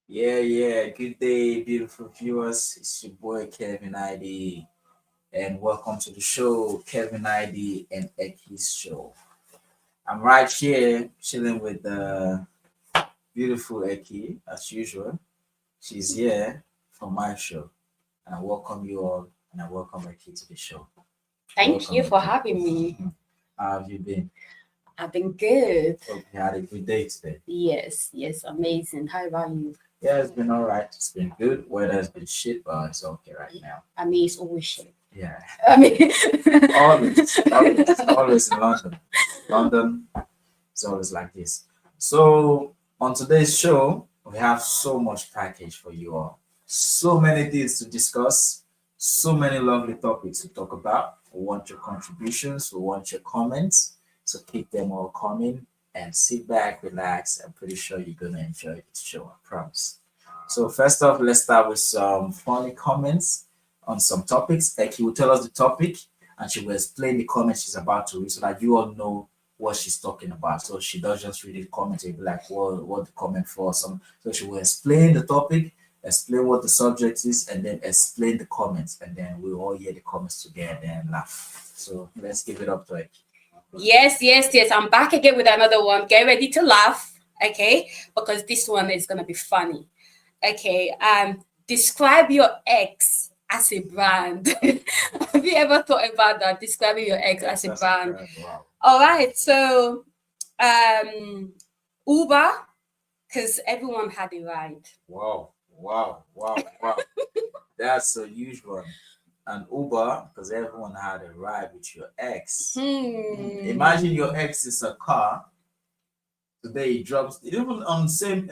Yeah. Good day, beautiful viewers. It's your boy Kevin ID, and welcome to the show, Kevin ID and Eki's show. I'm right here chilling with the beautiful Eki as usual. She's here for my show, and I welcome you all, and I welcome Eki to the show. Thank Welcome, you for Eki. having me. How have you been? I've been good. Hope you had a good day today. Yes, amazing. How about you? Yeah, it's been all right. It's been good. Weather's been shit, but it's okay right now. I mean, it's always shit. Yeah. I mean, Always in London. London is always like this. So on today's show, we have so much package for you all. So many things to discuss. So many lovely topics to talk about. We want your contributions. We want your comments. So keep them all coming and sit back, relax. I'm pretty sure you're gonna enjoy this show. I promise. So first off, let's start with some funny comments on some topics. Eki will tell us the topic and she will explain the comment she's about to read so that you all know what she's talking about. So she does just read the comment and be like, what the comment for? So she will explain the topic, explain what the subject is, and then explain the comments. And then we'll all hear the comments together and laugh. So let's give it up to Eki. yes. I'm back again with another one. Get ready to laugh, okay? Because this one is gonna be funny. Okay. Describe your ex as a brand. Have you ever thought about that? Describing your ex as a That's brand. incredible. Wow. All right. So, Uber, because everyone had a ride. Wow. That's a huge one. An Uber, because everyone had a ride with your ex. Imagine your ex is a car. Today he drops even on same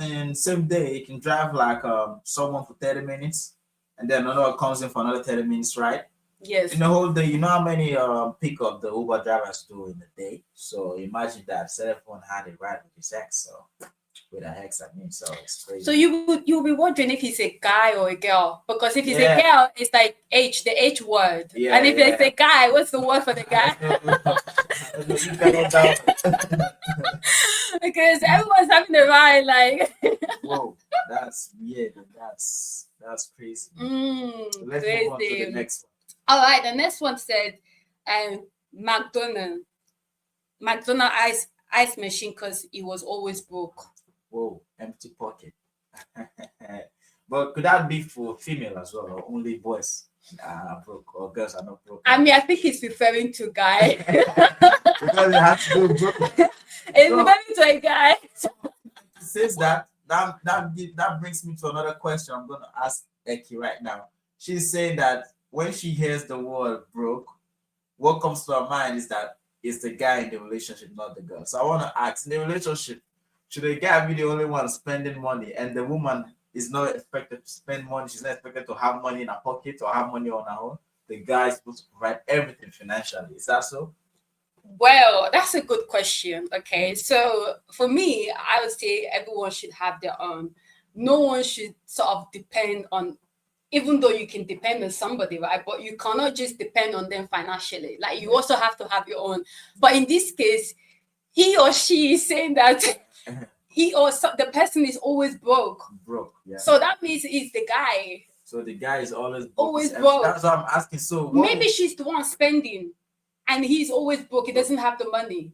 day he can drive like someone for 30 minutes and then another comes in for another 30 minutes, right? Yes. In the whole day, you know how many pickup the Uber drivers do in the day. So imagine that. So everyone had a ride with his ex. So with an ex, I mean, so it's crazy. So you'll be wondering if he's a guy or a girl, because if he's Yeah. a girl, it's like H, the H word, Yeah, and if yeah. it's a guy, what's the word for the guy? You cannot doubt. Because everyone's having a ride, like Whoa, that's weird. And that's crazy. So let's move on to crazy. the next one. All right, the next one said, McDonald ice machine because he was always broke. Whoa, empty pocket. But could that be for female as well, or only boys are broke, or girls are not broke? I mean, I think he's referring to guy. Because it has to do broke. He's So- referring to a guy. Since that brings me to another question I'm gonna ask Eki right now. She's saying that when she hears the word broke, what comes to her mind is that it's the guy in the relationship, not the girl. So I want to ask, in the relationship, should the guy be the only one spending money and the woman is not expected to spend money? She's not expected to have money in her pocket or have money on her own. The guy is supposed to provide everything financially. Is that so? Well, that's a good question. Okay, so for me, I would say everyone should have their own. No one should sort of depend on, even though you can depend on somebody, right? But you cannot just depend on them financially. Like you also have to have your own. But in this case, he or she is saying that the person is always broke. Broke, yeah. So that means it's the guy. So the guy is always broke. Always broke. That's what I'm asking. So what Maybe she's the one spending, and he's always broke. He doesn't have the money.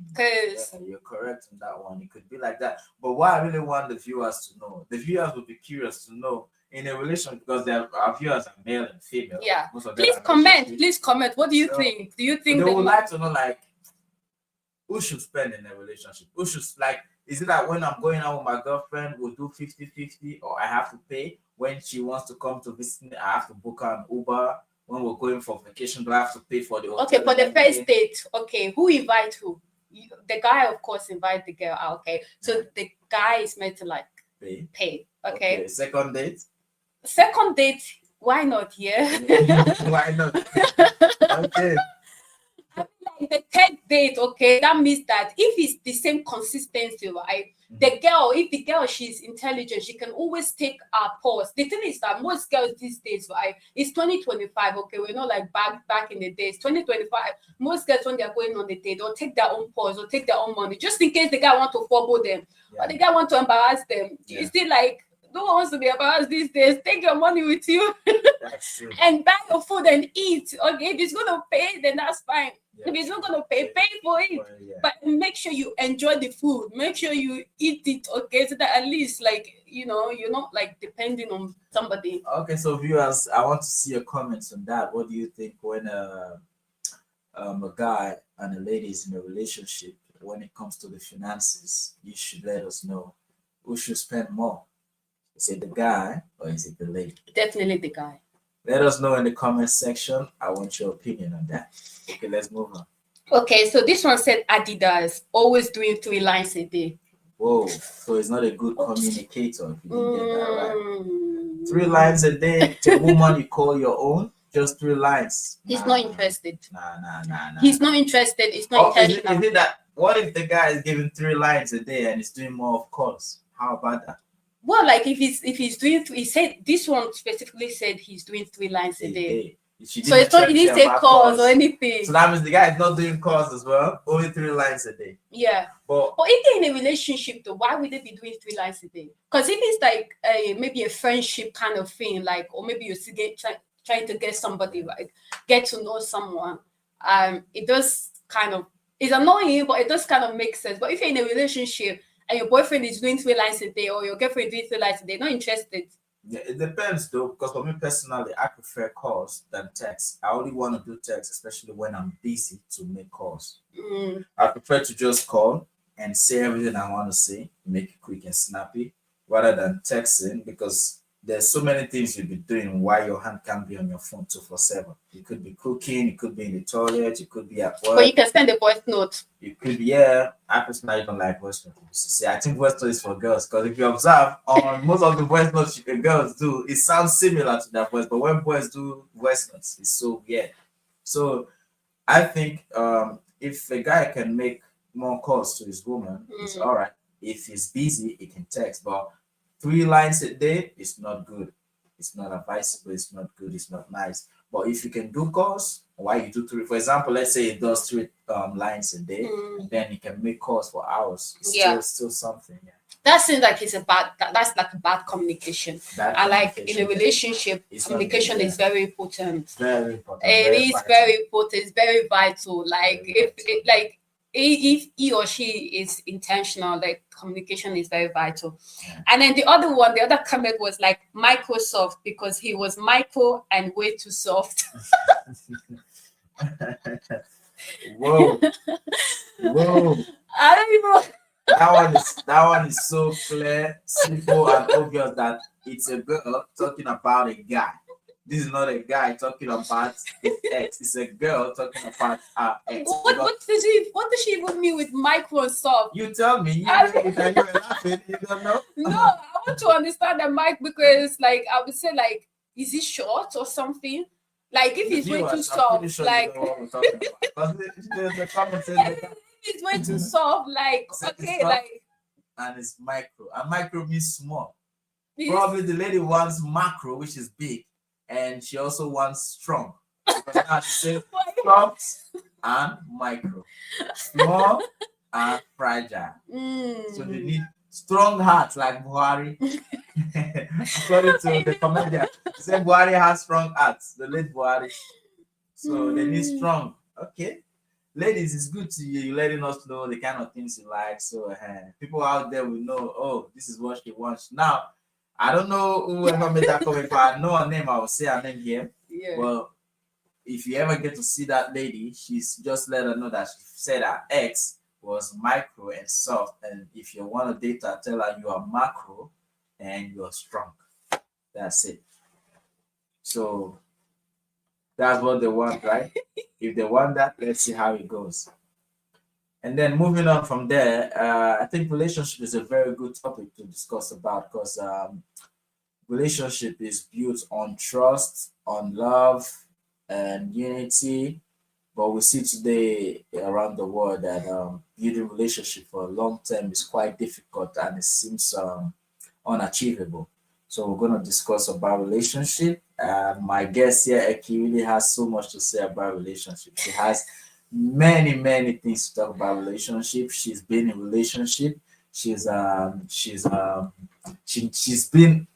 Because Yeah, you're correct on that one. It could be like that. But what I really want the viewers to know, the viewers will be curious to know in a relationship because our viewers are male and female. yeah, Most of them please are comment. relationships. Please comment. What do you So, think? Do you They think would that like to know like who should spend in a relationship? Who should like is it that when I'm going out with my girlfriend, we'll do 50-50, or I have to pay when she wants to come to visit me, I have to book her an Uber. When we're going for vacation, do I have to pay for the hotel? okay, for the and first everything? date? Okay, who invite who? The guy, of course, invite the girl out. Okay, so the guy is meant to like Pay. pay. Okay, Second date. second date. Why not? Yeah. Why not? Okay. Like the third date, okay, that means that if it's the same consistency, right? The girl, if the girl she's intelligent, she can always take a pause. The thing is that most girls these days, right? It's 2025, okay. We're not like back in the days. 2025. Most girls when they're going on the date, they'll take their own pause or take their own money just in case the guy want to forgo them or the guy want to embarrass them. Yeah. You see, like no one wants to be embarrassed these days. Take your money with you That's true. and buy your food and eat. Okay, if he's gonna pay, then that's fine. Yeah. If he's not gonna pay, pay for it. Yeah. But make sure you enjoy the food. Make sure you eat it, okay? So that at least, like, you know, you're not like depending on somebody. Okay, so viewers, I want to see your comments on that. What do you think when a guy and a lady is in a relationship? When it comes to the finances, you should let us know who should spend more. Is it the guy or is it the lady? Definitely the guy. Let us know in the comment section. I want your opinion on that. Okay, let's move on. Okay, so this one said Adidas always doing 3 lines a day. Whoa, so it's not a good communicator if you didn't get that right. Mm. 3 lines a day to a woman you call your own, just 3 lines. He's Nah, not interested. Nah. He's not interested. It's not Is intentional. it that? What if the guy is giving 3 lines a day and he's doing more of calls? How about that? Well, like if he's doing, he said this one specifically said he's doing 3 lines a day. So it's not, he didn't say calls or anything. So that means the guy is not doing calls as well. Only 3 lines a day. Yeah. But if they're in a relationship though, why would they be doing 3 lines a day? Because if it's like maybe a friendship kind of thing, like, or maybe you're trying to get somebody, like get to know someone, it does kind of, it's annoying, but it does kind of make sense. But if you're in a relationship and your boyfriend is doing 3 lines a day or your girlfriend is doing 3 lines a day, not interested. yeah, it depends though, because for me personally, I prefer calls than text. I only want to do text, especially when I'm busy, to make calls. Mm. I prefer to just call and say everything I want to say, make it quick and snappy, rather than texting, because there's so many things you'll be doing while your hand can't be on your phone 24/7. You could be cooking, you could be in the toilet, you could be at work. But you can send a voice note. You could be, yeah. I personally don't like voice notes. See, I think voice note is for girls, because if you observe on most of the voice notes girls do, it sounds similar to that voice, but when boys do voice notes, it's so weird. So I think if a guy can make more calls to his woman, it's all right. If he's busy, he can text, but 3 lines a day is not good. It's not advisable. It's not good. It's not nice. But if you can do calls, why you do 3? For example, let's say he does 3 lines a day, then he can make calls for hours. It's still something. Yeah. That seems like it's that's like a bad communication. I like in a relationship, communication is very important. Very important. It is very important. It's very vital. Like if he or she is intentional, like communication is very vital. Yeah. And then the other comment was like Microsoft, because he was micro and way too soft. Whoa. I don't even. That one is so clear, simple, and obvious that it's a girl talking about a guy. This is not a guy talking about his ex. It's a girl talking about her ex. What does she even mean with micro and soft? You tell me. You were laughing. You don't know. No, I want to understand the mic, because like I would say, like, is it short or something? Like if it's way too soft, like the comment says it's way too soft, like okay, like, and it's micro. And micro means small. Probably the lady wants macro, which is big, and she also wants strong. Because now she says soft and micro, small and fragile. So they need strong hearts like Buhari. According to the comedian, he said Buhari has strong hearts, the late Buhari. So they need strong. Okay. Ladies, it's good to you letting us know the kind of things you like. So people out there will know, oh, this is what she wants. Now, I don't know whoever made that comment, but I know her name. I will say her name here. Yeah. Well, if you ever get to see that lady, she's just let her know that she said her ex was micro and soft. And if you want to date her, tell her you are macro and you're strong. That's it. So that's what they want, right? If they want that, let's see how it goes. And then moving on from there, I think relationship is a very good topic to discuss about, because relationship is built on trust, on love, and unity. But we see today around the world that building relationship for a long term is quite difficult, and it seems unachievable. So we're going to discuss about relationship. My guest here, Eki, really has so much to say about relationship. She has many things to talk about relationship. She's been in relationship. She's she's been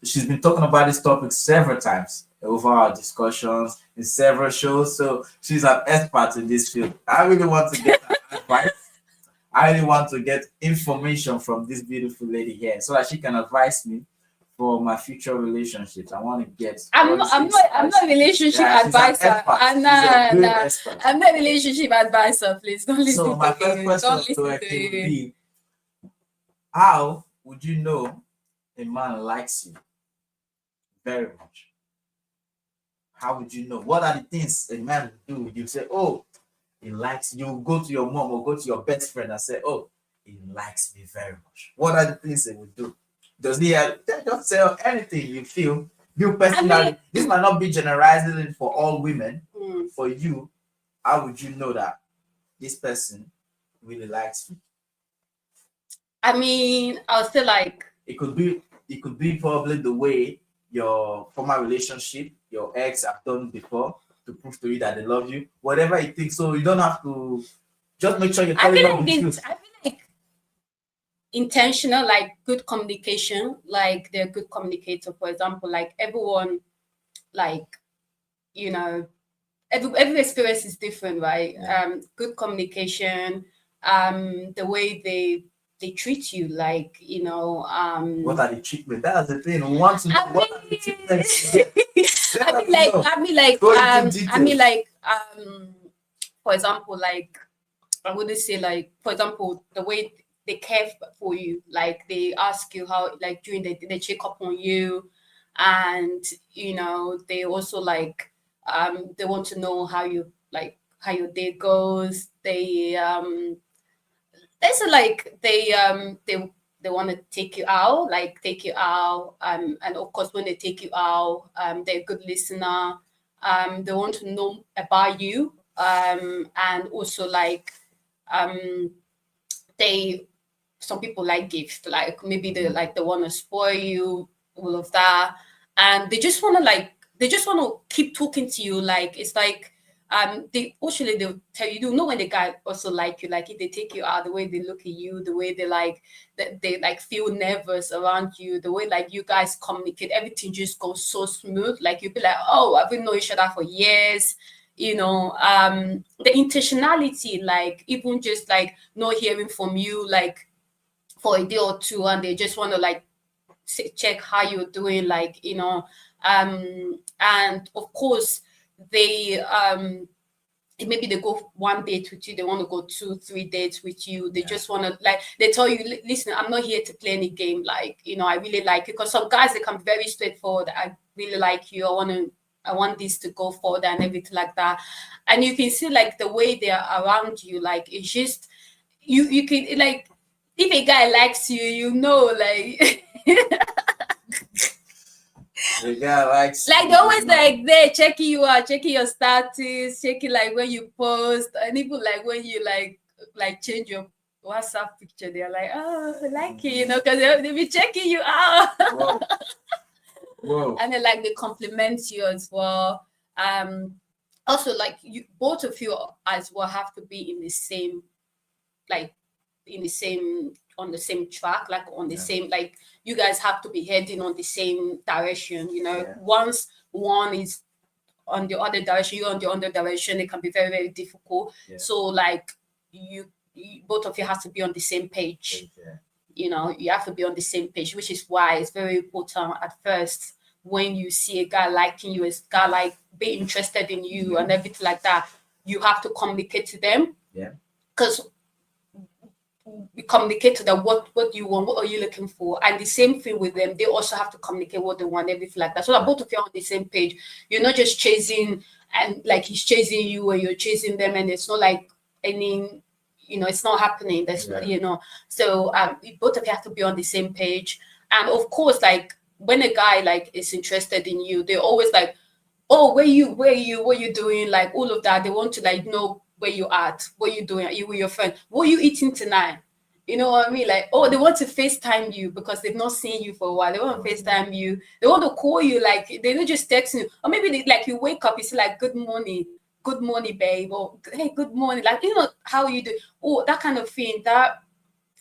talking about this topic several times over our discussions in several shows. So she's an expert in this field. I really want to get her advice. I really want to get information from this beautiful lady here so that she can advise me for my future relationships. I want to get. I'm not a relationship advisor. I'm not a relationship advisor. Please don't listen. So my first question to her would be, how would you know a man likes you very much? How would you know? What are the things a man do? You say, oh, he likes you. Go to your mom or go to your best friend and say, oh, he likes me very much. What are the things they would do? Does he just say anything you feel? You personally, this might not be generalizing for all women. For you, how would you know that this person really likes you? I mean, I'll say like it could be probably the way your former relationship, your ex have done before to prove to you that they love you. Whatever it takes, so you don't have to just make sure you're telling them the truth. I feel like intentional, like good communication, like they're a good communicator. For example, like everyone, like every experience is different, right? Yeah. Good communication, the way they treat you, like what are the treatment? That's the thing. We want to know what are the treatments. For example, like I wouldn't say like, for example, the way they care for you, like they ask you how, like during they check up on you, and they also like they want to know how your day goes. They want to take you out, and of course when they take you out, they're a good listener. They want to know about you, and also like some people like gifts, like maybe they want to spoil you, all of that, and they just want to keep talking to you. Like it's like they'll tell you, when the guy also like you, like if they take you out, the way they look at you, the way they like feel nervous around you, the way like you guys communicate, everything just goes so smooth. Like you'll be like, oh, I've been knowing each other for years. The intentionality, like even just like not hearing from you like for a day or two, and they just want to like check how you're doing, like and of course they maybe they go one date with you, they want to go 2-3 dates with you, they just want to like, they tell you, listen, I'm not here to play any game, like I really like you. Because some guys, they come very straightforward, I really like you, I want this to go forward and everything like that. And you can see like the way they are around you, like it's just you can like, if a guy likes you, like the guy likes like they always like they're checking you out, checking your status, checking like when you post, and even like when you like change your WhatsApp picture, they're like, oh, I like you, because they'll be checking you out. Whoa. And then like they compliment you as well. Also like you, both of you as well have to be in the same, like on the same track, like on the same, like you guys have to be heading on the same direction. Once one is on the other direction, you're on the other direction, it can be very, very difficult. So like you both of you have to be on the same page. You have to be on the same page, which is why it's very important at first, when you see a guy liking you, a guy like be interested in you and everything like that, you have to communicate to them. Because we communicate to them what do you want, what are you looking for, and the same thing with them, they also have to communicate what they want, everything like that, so that both of you are on the same page. You're not just chasing, and like he's chasing you or you're chasing them, and it's not like any, it's not happening. That's so both of you have to be on the same page. And of course, like when a guy like is interested in you, they're always like, oh, where you what you doing, like all of that. They want to like know where you at, what you doing, are you with your friend, what are you eating tonight? You know what I mean? Like, oh, they want to FaceTime you because they've not seen you for a while. They want to FaceTime you. They want to call you, like they're not just texting you. Or maybe like you wake up, you see like, good morning, babe, or hey, good morning, like how you do. Oh, that kind of thing. That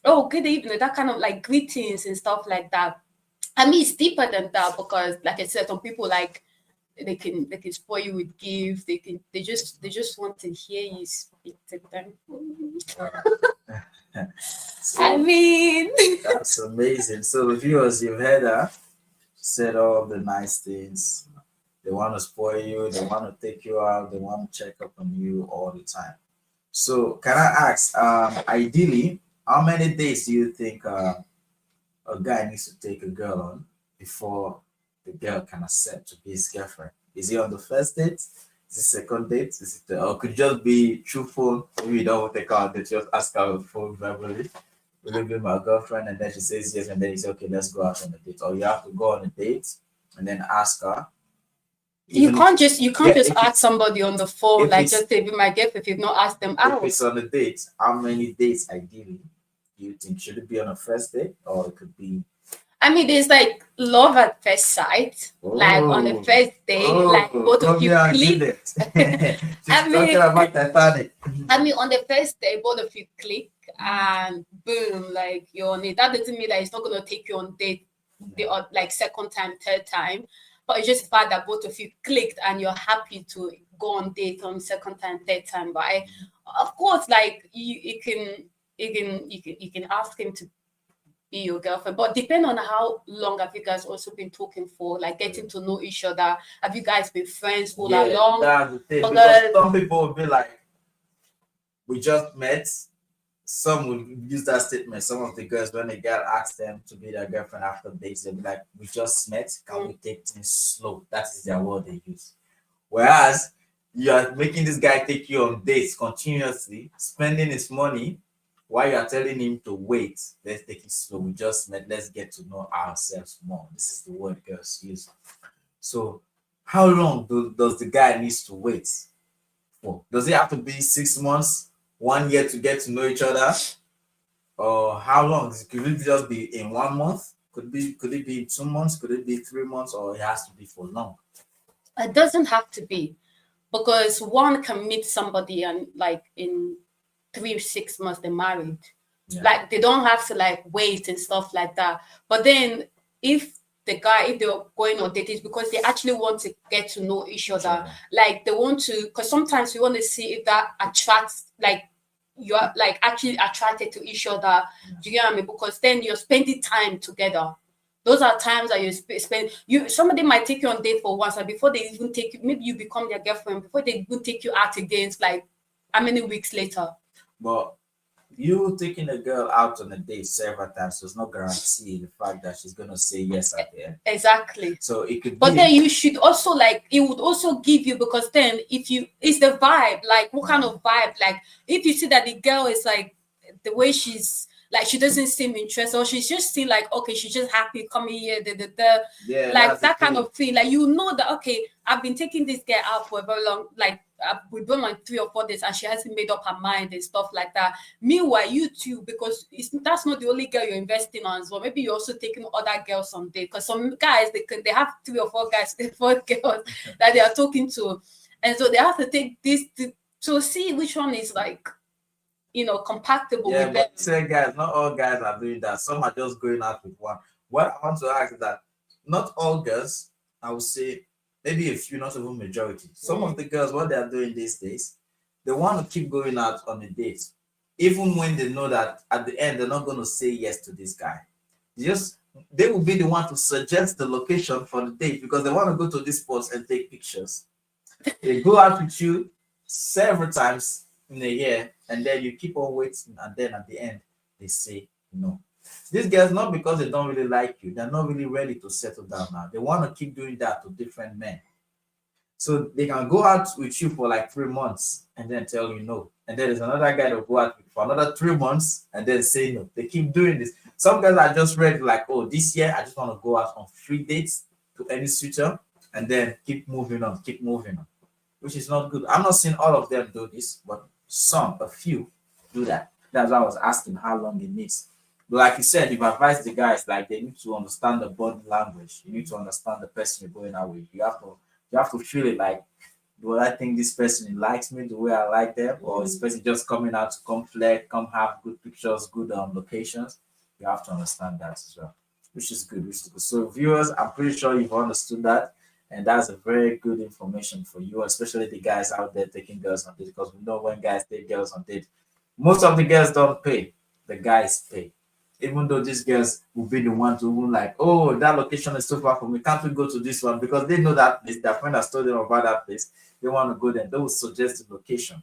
oh, good evening, that kind of like greetings and stuff like that. I mean, it's deeper than that because, like I said, some people like they can spoil you with gifts. They just want to hear you speak to them. I So mean, that's amazing. So viewers, you've heard her said all the nice things. They want to spoil you, they want to take you out, they want to check up on you all the time. So can I ask, ideally, how many days do you think a guy needs to take a girl on before the girl can accept to be his girlfriend? Is he on the first date? Is it second date? Is it or could just be truthful? Maybe you don't want to take her on date, just ask her on the phone verbally. Will you be my girlfriend? And then she says yes, and then you say, okay, let's go out on a date. Or you have to go on a date and then ask her. you Even can't just yeah, ask if it's somebody on the phone if like it's just say be my gift if you've not asked them if out. it's on a date, how many dates ideally do you think should it be on a first date or it could be I mean, there's like love at first sight, like on the oh first date, like both of you Romeo and click. Juliet? She's I talking mean, about Titanic. I mean, on the first day, both of you click and boom, like you're on it. That doesn't mean that it's not gonna take you on date the like second time, third time, but it's just the fact that both of you clicked and you're happy to go on date on second time, third time. But of course, like you can ask him to be your girlfriend, but depend on how long have you guys also been talking for, like getting to know each other. Have you guys been friends for that Yeah, long? that's the thing. Because Because some people will be like, we just met. Some will use that statement. Some of the girls, when they get asked them to be their girlfriend after dates, they'll be like, we just met. Can we take things slow? That is their word they use. Whereas you are making this guy take you on dates continuously, spending his money while you are telling him to wait. Let's take it slow. We just met. Let's get to know ourselves more. This is the word girls use. So, how long does the guy needs to wait for? Does it have to be 6 months, 1 year to get to know each other, or how long? Could it just be in 1 month? Could it be in 2 months? Could it be 3 months? Or it has to be for long? it doesn't have to be, because one can meet somebody and like in 3 6 months they're married. Yeah. Like they don't have to like wait and stuff like that. But then if if they're going on dates because they actually want to get to know each other, like they want to, because sometimes we want to see if that attracts, like you are like actually attracted to each other. Do you get what I mean? Because then you're spending time together. Those are times that you spend. Somebody might take you on date for once, and before they even take you, maybe you become their girlfriend. Before they even take you out again, it's like how many weeks later? But you taking a girl out on a date several times does not guarantee the fact that she's gonna say yes at the end. Exactly. So it could But be. then you should also like, it would also give you, because then if you, it's the vibe, like what kind of vibe, like if you see that the girl is like the way she's like, she doesn't seem interested, or she's just still like, okay, she's just happy coming here, Yeah, like that's the that kind thing. of thing. Like you know that okay, I've been taking this girl out for a very long, like we've been on 3 or 4 days and she hasn't made up her mind and stuff like that. Meanwhile, you too, because that's not the only girl you're investing on as well. Maybe you're also taking other girls on date, because some guys they have 3 or 4 guys, 4 girls that they are talking to, and so they have to take this to see which one is like compatible Yeah, with them. but say guys, not all guys are doing that. Some are just going out with one. What I want to ask is that not all girls, I would say maybe a few, not even majority. Some of the girls, what they are doing these days, they want to keep going out on a date, even when they know that at the end they're not going to say yes to this guy. Just they will be the one to suggest the location for the date because they want to go to these spots and take pictures. They go out with you several times in a year, and then you keep on waiting, and then at the end they say no. These girls, not because they don't really like you, they're not really ready to settle down now. They want to keep doing that to different men. So they can go out with you for like 3 months and then tell you no. And then there's another guy that will go out with for another 3 months and then say no. They keep doing this. Some guys are just ready, like, oh, this year I just want to go out on 3 dates to any suitor and then keep moving on, which is not good. I'm not saying all of them do this, but a few do that. That's why I was asking how long it needs. But like you said, you've advised the guys, like they need to understand the body language. You need to understand the person you're going out with. You have to feel it like Do I think this person likes me the way I like them, or this person just coming out to come flirt, come have good pictures, good locations? You have to understand that as well, which is good. Which is good. So, viewers, I'm pretty sure you've understood that, and that's a very good information for you, especially the guys out there taking girls on dates, because we know when guys take girls on dates, most of the girls don't pay, the guys pay. Even though these girls will be the one to even like, oh, that location is too far from me. Can't we go to this one? Because they know that place. Their friend has told them about that place. They want to go there. They will suggest the location.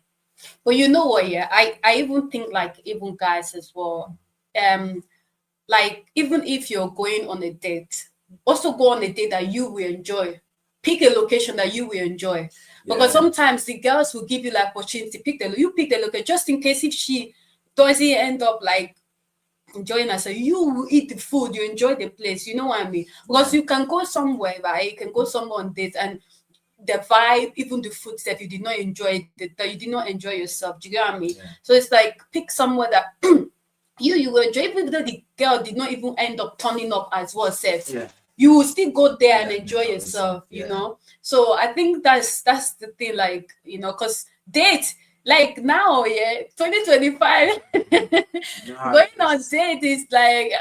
But you know what? Yeah, I even think like even guys as well. Like even if you're going on a date, also go on a date that you will enjoy. Pick a location that you will enjoy. Because sometimes the girls will give you like opportunity. Pick the location just in case if she doesn't end up like enjoying herself, you will eat the food, you enjoy the place. You know what I mean? Because you can go somewhere, right? You can go somewhere on dates and the vibe, even the food stuff, you did not enjoy it, that you did not enjoy yourself. Do you get what I mean? So it's like pick somewhere that you will enjoy, even though the girl did not even end up turning up as well said. You will still go there and enjoy yourself, you know. So I think that's the thing, like, you know, because date like now, 2025 going on date is like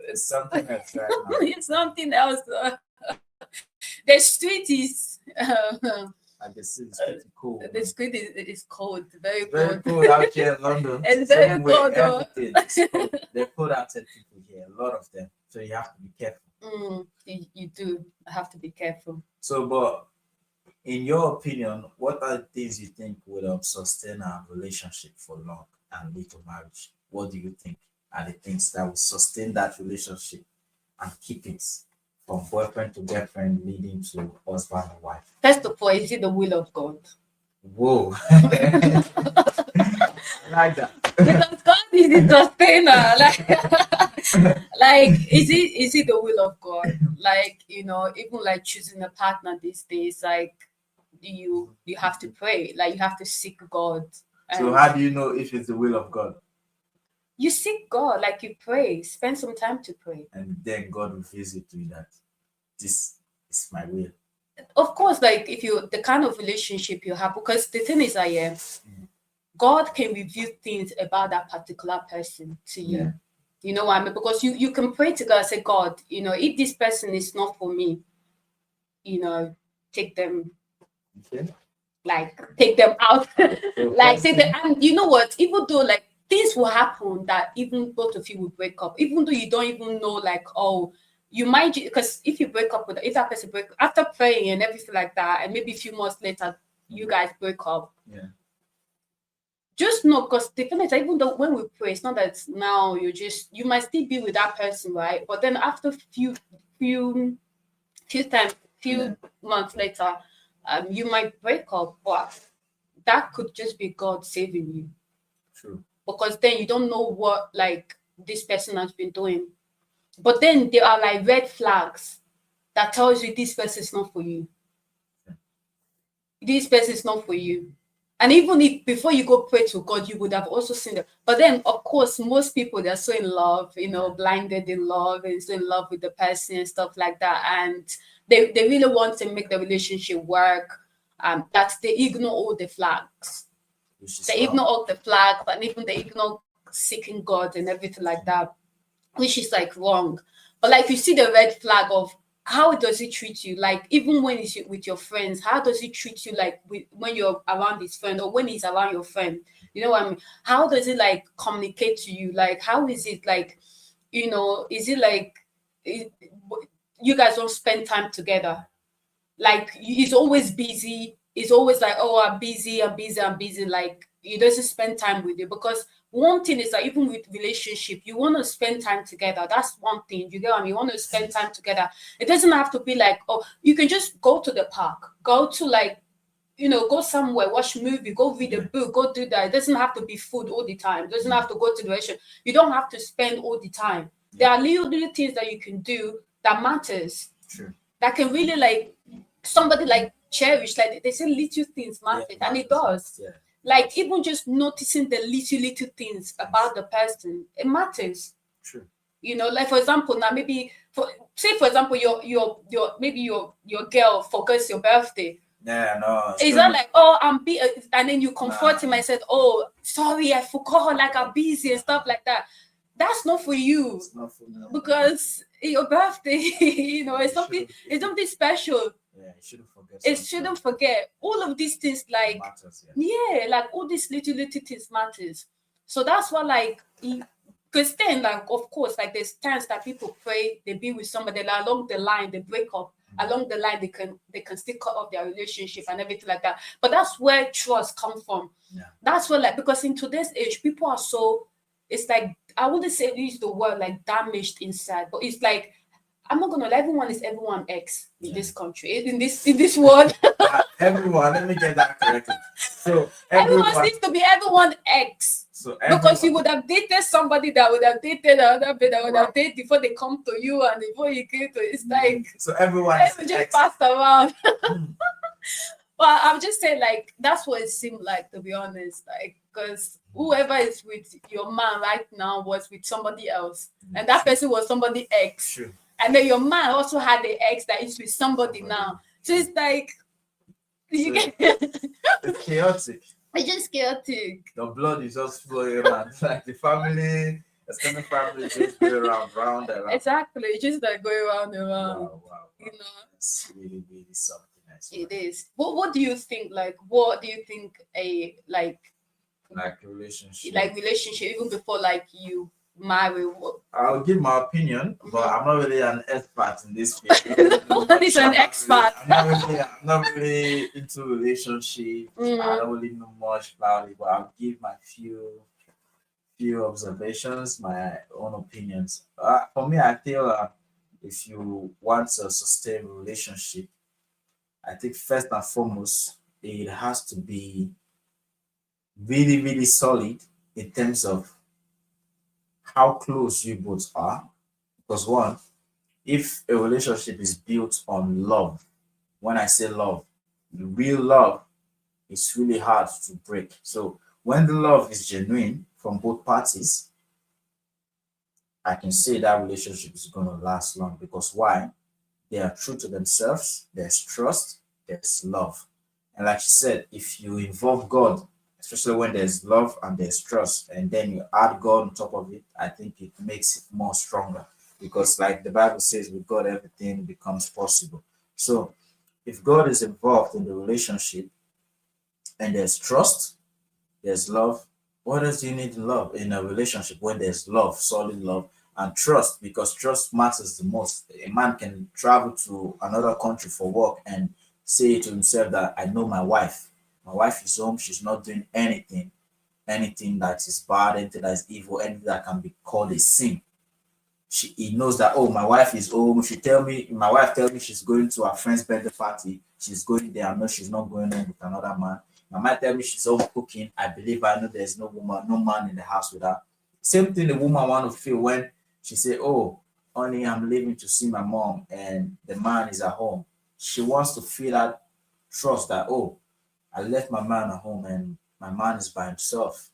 it's something else right now. it's something else. The street is I guess it's pretty cool. the street is cold, very Very cold. cold out here in London. It's very Same way, cold, though. everything is cold. They're cold-hearted people here, a lot of them. So you have to be careful. You do have to be careful. So, but in your opinion, what are the things you think would sustain our relationship for long and lead to marriage? What do you think are the things that will sustain that relationship and keep it from boyfriend to girlfriend, leading to husband and wife? First of all, is it the will of God? Whoa. I like that. Because God is the sustainer. Like is it the will of God? Like, you know, even like choosing a partner these days, like you have to pray, like you have to seek God. So how do you know if it's the will of God? You seek God, like you pray, spend some time to pray. And then God will visit you that this is my will. Of course, like if you the kind of relationship you have, because the thing is God can reveal things about that particular person to you. Yeah. You know what I mean? Because you can pray to God and say, God, you know, if this person is not for me, you know, take them, like take them out. Like take them, and you know what? Even though like things will happen that even both of you will break up, even though you don't even know, like, oh, you might, because if you break up with, if that person break after praying and everything like that, and maybe a few months later you guys break up. Just know, because the thing is, even though when we pray, it's not that now you might still be with that person, right? But then after few months later, you might break up, but that could just be God saving you. True. Because then you don't know what like this person has been doing. But then there are like red flags that tells you this person is not for you. This person is not for you. And even if before you go pray to God, you would have also seen them. But then, of course, most people, they're so in love, you know, blinded in love and so in love with the person and stuff like that. And they really want to make the relationship work. That they ignore all the flags. They ignore all the flags, and even they ignore seeking God and everything like that, which is like wrong. But like you see the red flag of how does he treat you? Like even when he's with your friends, how does he treat you? Like when you're around his friend or when he's around your friend, you know what I mean? How does he like communicate to you? Like how is it like, you know? Is it like you guys don't spend time together? Like he's always busy. He's always like, oh, I'm busy. Like he doesn't spend time with you, because one thing is that even with relationship, you want to spend time together. That's one thing. You get what I mean? You want to spend time together. It doesn't have to be like, oh, you can just go to the park, go to like, you know, go somewhere, watch a movie, go read a book, go do that. It doesn't have to be food all the time. It doesn't have to go to the restaurant. You don't have to spend all the time. There are little things that you can do that matters. True. That can really like somebody like cherish. Like they say little things matter, and it does. Yeah. Like even just noticing the little things about the person, it matters. True. You know, like for example, now maybe for example, your girl forgets your birthday. Yeah, no. It's not like, oh, and then you comfort him and said, oh, sorry, I forgot, like I'm busy and stuff like that. That's not for you. It's not for me. Because your birthday, it's something special. Yeah, you shouldn't forget. It shouldn't forget. All of these things, like, matters, like all these little things matters. So that's what, like, because then, like, of course, like, there's times that people pray, they be with somebody, like, along the line, they break up. Along the line, they can still cut off their relationship and everything like that. But that's where trust comes from. Yeah. That's where, like, because in today's age, people are so, it's like, I wouldn't say use the word like damaged inside, but it's like, I'm not gonna lie, everyone is everyone ex in this country, in this world. Everyone, let me get that correctly. So everyone seems to be everyone ex. So because you would have dated somebody that would have dated another bit that would have dated before they come to you, and before you came to, it's like, so everyone just passed around. But I'm just saying, like, that's what it seemed like, to be honest. Like, because whoever is with your man right now was with somebody else, and that person was somebody ex. True. And then your man also had the ex that is with somebody now. So it's like, it's chaotic. It's just chaotic. The blood is just flowing around. Like the family, extended family just go around, round and round. Exactly. It's just like going round and round. Wow. It's really, really something nice. It is. What do you think? Like, what do you think a like relationship? Like relationship, even before like you marry. I'll give my opinion, but I'm not really an expert in this field. What is an expert? I'm not really into relationship. I don't really know much about it, but I'll give my few observations, my own opinions. For me, I feel if you want to sustain a relationship, I think first and foremost, it has to be really, really solid in terms of how close you both are. Because one, if a relationship is built on love, when I say love, the real love, it's really hard to break. So when the love is genuine from both parties, I can say that relationship is going to last long. Because why? They are true to themselves, there's trust, there's love. And like you said, if you involve God, especially when there's love and there's trust, and then you add God on top of it, I think it makes it more stronger. Because like the Bible says, with God, everything becomes possible. So if God is involved in the relationship and there's trust, there's love, what else do you need in love in a relationship when there's love, solid love, and trust? Because trust matters the most. A man can travel to another country for work and say to himself that I know my wife. My wife is home. She's not doing anything that is bad, anything that is evil, anything that can be called a sin. He knows that, oh, my wife is home. My wife tells me she's going to her friend's birthday party. She's going there. I know she's not going home with another man. My mom tell me she's home cooking. I believe I know there's no man in the house with her. Same thing the woman want to feel when she say, oh, honey, I'm leaving to see my mom and the man is at home. She wants to feel that trust that, oh, I left my man at home and my man is by himself.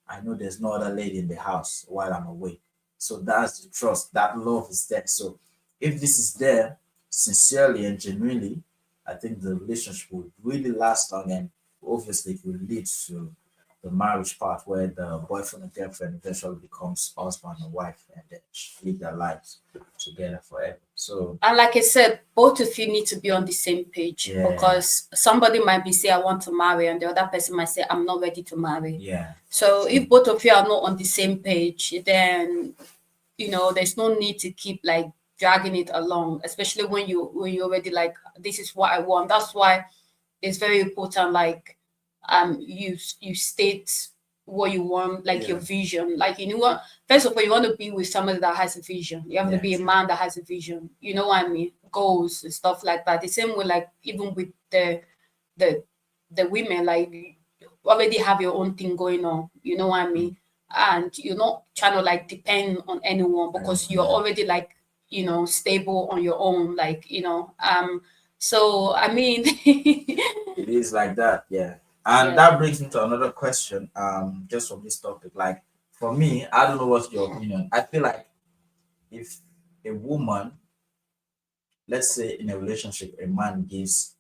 I know there's no other lady in the house while I'm away. So that's the trust. That love is there. So if this is there sincerely and genuinely, I think the relationship will really last long, and obviously it will lead to the marriage part where the boyfriend and girlfriend eventually becomes husband and wife, and then live their lives together forever. So, and like I said, both of you need to be on the same page, because somebody might be say I want to marry, and the other person might say I'm not ready to marry. Yeah. So if both of you are not on the same page, then there's no need to keep like dragging it along, especially when you already like, this is what I want. That's why it's very important, like you state what you want, like your vision. Like, what, first of all, you want to be with somebody that has a vision. You have to be a man that has a vision, you know what I mean, goals and stuff like that. The same way, like, even with the women, like, you already have your own thing going on, you know what I mean, and you're not trying to like depend on anyone, because you're already like, stable on your own, like, so I mean it is like that. Yeah. And that brings me to another question, just from this topic. Like, for me, I don't know what's your opinion. I feel like if a woman, let's say in a relationship, a man gives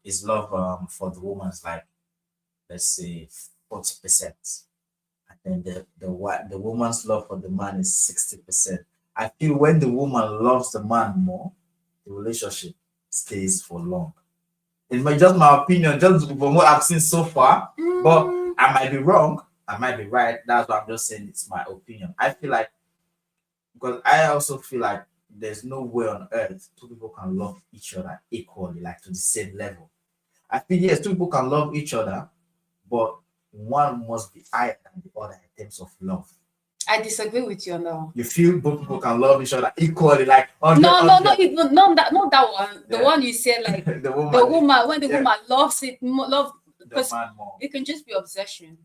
His love for the woman is like, let's say, 40%. And then the woman's love for the man is 60%. I feel when the woman loves the man more, the relationship stays for long. It's just my opinion, just from what I've seen so far. But I might be wrong, I might be right. That's what I'm just saying. It's my opinion. I feel like, because I also feel like there's no way on earth two people can love each other equally, like to the same level. I feel yes, two people can love each other, but one must be higher than the other in terms of love. I disagree with you now. You feel both people can love each other equally, like 100, No, 100. not even not that one. The Yeah. one you said, like the woman, when the yeah. woman loves it, love, the because man more. it can just be obsession.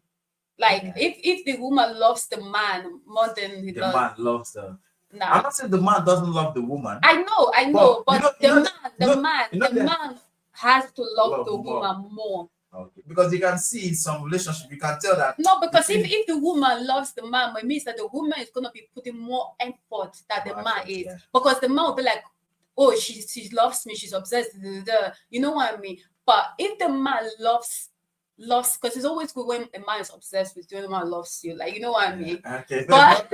Like Yeah. if the woman loves the man more than he The loves, man loves the. nah. I'm not saying the man doesn't love the woman. I know, but the the man has to love the more. woman more. Okay. Because you can see in some relationship, you can tell that. No, because if the woman loves the man, it means that the woman is gonna be putting more effort that the man is. Yeah. Because the man will be like, oh, she loves me, she's obsessed, you know what I mean? But if the man loves, because it's always good when a man is obsessed with you, when the man loves you, like, you know what I mean? Okay. But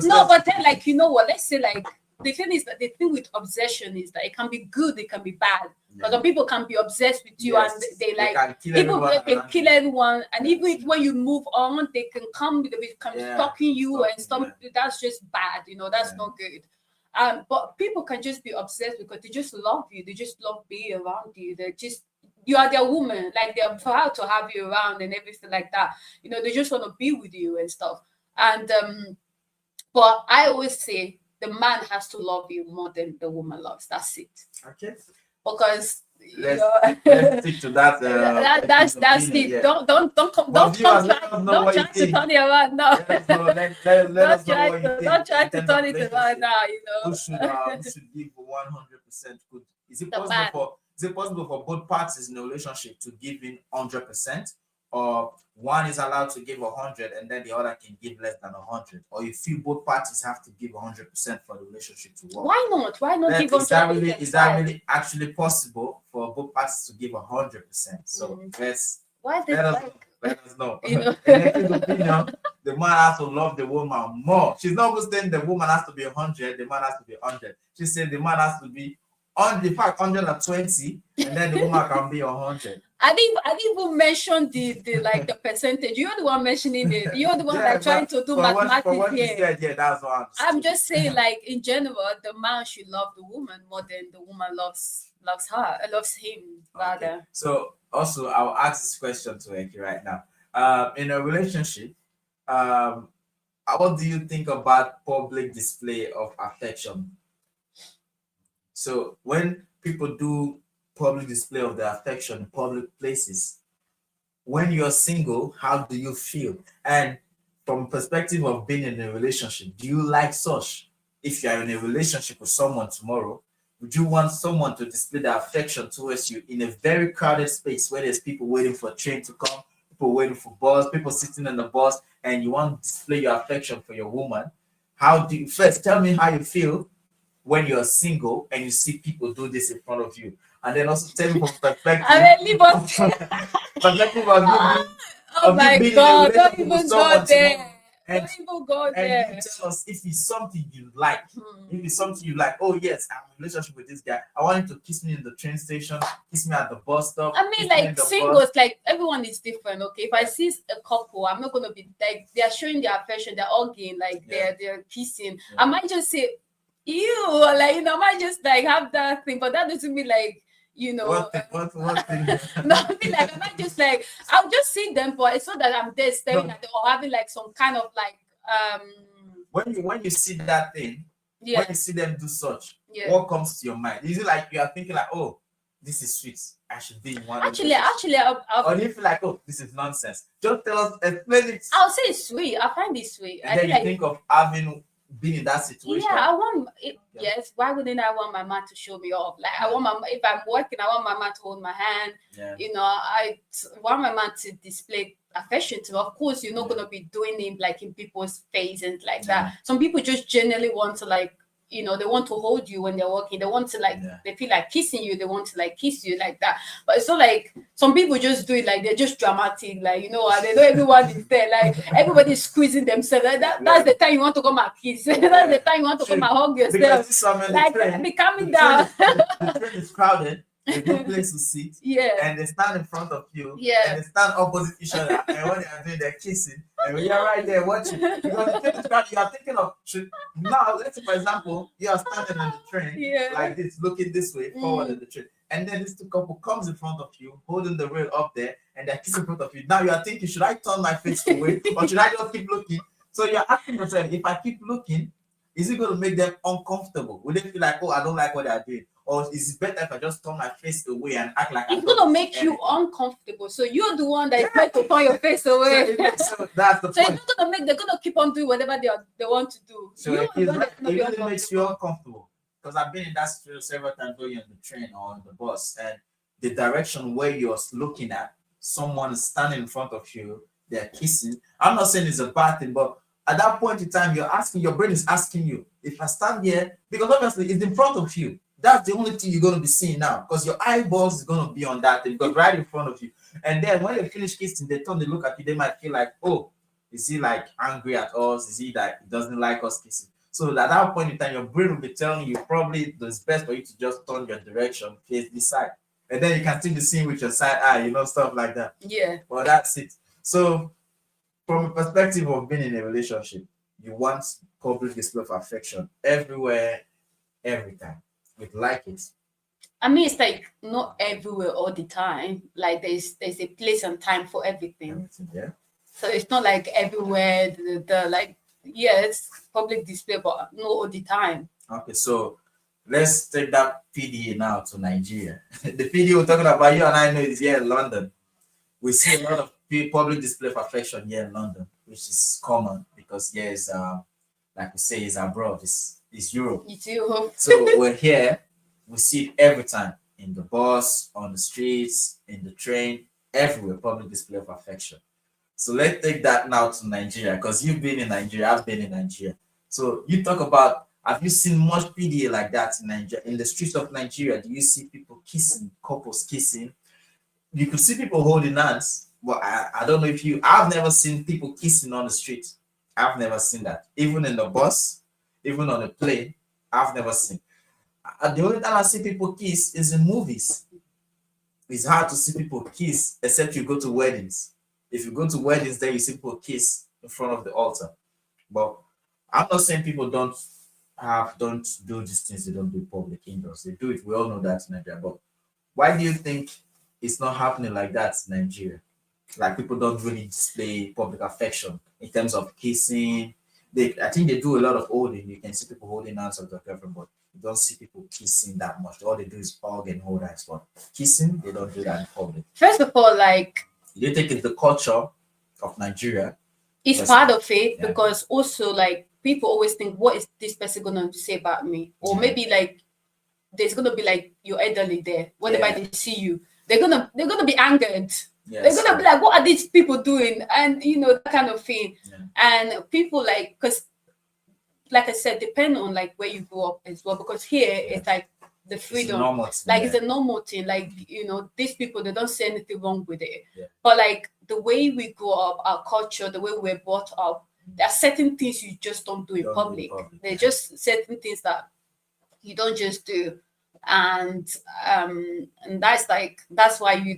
no, but then, like, you know what? Let's say, like, the thing is that the thing with obsession is that it can be good, it can be bad. Because some people can be obsessed with you, and they like people can kill everyone, and even if when you move on, they can come stalking you and stuff. That's just bad, you know. That's not good. But people can just be obsessed because they just love you. They just love being around you. You are their woman, like they're proud to have you around and everything like that. You know, they just want to be with you and stuff. And but I always say the man has to love you more than the woman loves. That's it. Okay. Because let's stick to that. That's it. Yeah. Don't try to turn it around now. Don't try to turn it around now. You know, who should give 100%? Good. Is it possible for both parties in a relationship to give in 100%, or one is allowed to give 100 and then the other can give less than 100, or you feel both parties have to give 100% for the relationship to work? Why not? Why not give 100%? Is that really actually possible for both parties to give 100%? So let us know. You know? In his opinion, the man has to love the woman more. She's not saying the woman has to be 100, the man has to be 100. She said the man has to be on the fact 120, and then the woman can be 100. I didn't even mention the percentage. You're the one mentioning it. You're the one that trying to do mathematics here. Yeah, that's what I'm just saying, like, in general, the man should love the woman more than the woman loves him, rather. Okay. So also I'll ask this question to Eki right now. In a relationship, what do you think about public display of affection? So when people do public display of their affection in public places, when you're single, how do you feel? And from perspective of being in a relationship, do you like such? If you're in a relationship with someone tomorrow, would you want someone to display their affection towards you in a very crowded space where there's people waiting for a train to come, people waiting for bus, people sitting in the bus, and you want to display your affection for your woman? How do you first tell me how you feel when you're single and you see people do this in front of you, and then also tell me from perspective. Perspective of you. Oh my God! Don't even go there. And you tell us if it's something you like. If it's something you like, oh yes, I'm in a relationship with this guy. I want him to kiss me in the train station, kiss me at the bus stop. I mean, like singles, like everyone is different. Okay, if I see a couple, I'm not gonna be like they're showing their affection, they're hugging, like they're kissing. I might just say, ew, like, you know, I might just like have that thing, but that doesn't mean like, you know, what thing? No, I mean, like, I might just like, I'll just see them, but it's not that I'm there staring at them or having like some kind of like when you see that thing, when you see them do such, what comes to your mind? Is it like you are thinking like, oh, this is sweet, I should be in one? Actually, or do you feel like, oh, this is nonsense? Just tell us, explain it. I'll say it's sweet. I find it sweet. And then you think of having been in that situation. Yeah, I want it. Yeah. Yes, why wouldn't I want my man to show me off? Like, I want if I'm working, I want my man to hold my hand. Yeah. You know, I want my man to display affection to. Of course, you're not gonna be doing it like in people's face and like that. Some people just generally want to, like, you know, they want to hold you when they're walking. They want to like, they feel like kissing you. They want to like kiss you like that. But it's not like some people just do it like they're just dramatic, like, you know, and they know everyone is there, like everybody's squeezing themselves. Like that's the time you want to come and kiss. That's the time you want to come and hug yourself. Because like, be calming down. The train is crowded. There's no place to sit. And they stand in front of you. And they stand opposite each other. And when they are doing, they're kissing. And when you're right there watching, because the train is crowded, you are thinking of now. Let's say, for example, you are standing on the train like this, looking this way, forward in the train. And then this couple comes in front of you, holding the rail up there, and they're kissing in front of you. Now you are thinking, should I turn my face away or should I just keep looking? So you're asking yourself, if I keep looking, is it going to make them uncomfortable? Will they feel like, oh, I don't like what they're doing? Or is it better if I just turn my face away and act like it's going to make you uncomfortable? So you're the one that is meant to turn your face away. So that's the point. So it's not going to make, they're going to keep on doing whatever they want to do. So it really makes you uncomfortable. Because I've been in that situation several times when you're on the train or on the bus, and the direction where you're looking at, someone is standing in front of you, they're kissing. I'm not saying it's a bad thing, but at that point in time, your brain is asking you, if I stand here, because obviously it's in front of you. That's the only thing you're going to be seeing now, because your eyeballs is going to be on that thing, because right in front of you. And then when they finish kissing, they turn, they look at you, they might feel like, oh, is he like angry at us? Is he that he doesn't like us kissing? So at that point in time, your brain will be telling you probably it's best for you to just turn your direction, face this side. And then you can still be seeing with your side eye, you know, stuff like that. Well, that's it. So from a perspective of being in a relationship, you want public display of affection everywhere, every time. You'd like it. I mean, it's like not everywhere all the time. Like there's a place and time for everything. So it's not like everywhere the like, it's public display, but not all the time. Okay, so let's take that PDA now to Nigeria. The PDA we're talking about, you and I know, is here in London. We see a lot of public display of affection here in London, which is common because here is, like we say, is abroad. It's Europe. It's Europe. So we're here. We see it every time in the bus, on the streets, in the train, everywhere. Public display of affection. So let's take that now to Nigeria, because you've been in Nigeria, I've been in Nigeria. So you talk about, have you seen much PDA like that in Nigeria? In the streets of Nigeria, do you see people kissing, couples kissing? You could see people holding hands, but I don't know if I've never seen people kissing on the street. I've never seen that. Even in the bus, even on a plane, I've never seen. The only time I see people kiss is in movies. It's hard to see people kiss, except you go to weddings. If you go to weddings, then you see people kiss in front of the altar. But I'm not saying people don't do these things, they don't do public indoors. They do it. We all know that in Nigeria. But why do you think it's not happening like that in Nigeria? Like people don't really display public affection in terms of kissing. I think they do a lot of holding. You can see people holding hands of their girlfriend, but you don't see people kissing that much. All they do is hug and hold hands. But kissing, they don't do that in public. First of all, like, do you think it's the culture of Nigeria? It's part of it, because also like people always think, what is this person gonna say about me? Or maybe like there's gonna be like your elderly there. Whenever they see you, they're gonna be angered. They're gonna be like, what are these people doing? And you know, that kind of thing. And people like, because like I said, depend on like where you grew up as well. Because here it's like the freedom, it's a normal thing. Like, you know, these people, they don't say anything wrong with it. But like the way we grow up, our culture, the way we're brought up, there are certain things you just don't do in public. They're just certain things that you don't just do. And that's why you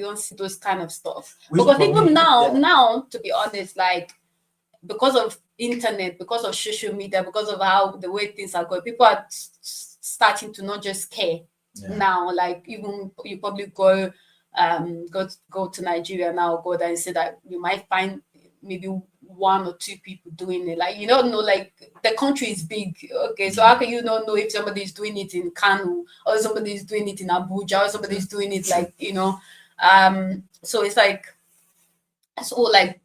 don't see those kind of stuff. Because even now, to be honest, like because of internet, because of social media, because of how the way things are going, people are starting to not just care now. Like even you probably go to Nigeria now, go there and say that you might find maybe one or two people doing it. Like you don't know, like the country is big. Okay, so how can you not know if somebody is doing it in Kanu or somebody is doing it in Abuja or somebody is doing it like, you know, so it's like it's all like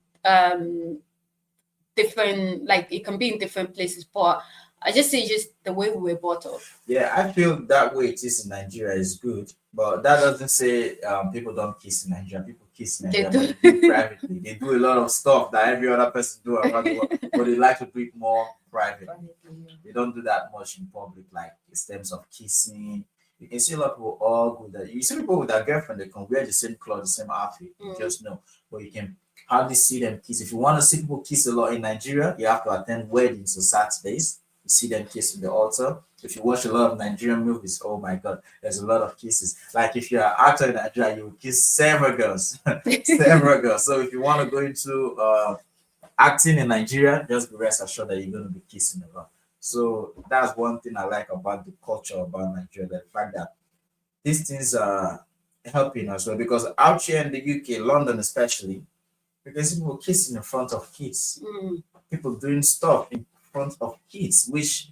different, like it can be in different places. But I just say just the way we were brought up. Yeah, I feel that way it is in Nigeria is good, but that doesn't say people don't kiss in Nigeria. People kiss in They Nigeria, but do. they do it privately. They do a lot of stuff that every other person do around the world, but they like to do it more private. They don't do that much in public, like in terms of kissing. You can see a lot of people all good. That you see people with their girlfriend, they can wear the same clothes, the same outfit. You just know, but you can hardly see them kiss. If you want to see people kiss a lot in Nigeria, you have to attend weddings on Saturdays. You see them kissing the altar. If you watch a lot of Nigerian movies, oh my god, there's a lot of kisses. Like if you're an actor in Nigeria, you will kiss several girls, several girls. So if you want to go into acting in Nigeria, just be rest assured that you're going to be kissing a lot. So that's one thing I like about the culture about Nigeria, the fact that these things are helping as well. Because out here in the UK, London especially, you can see people kissing in front of kids, people doing stuff in front of kids, which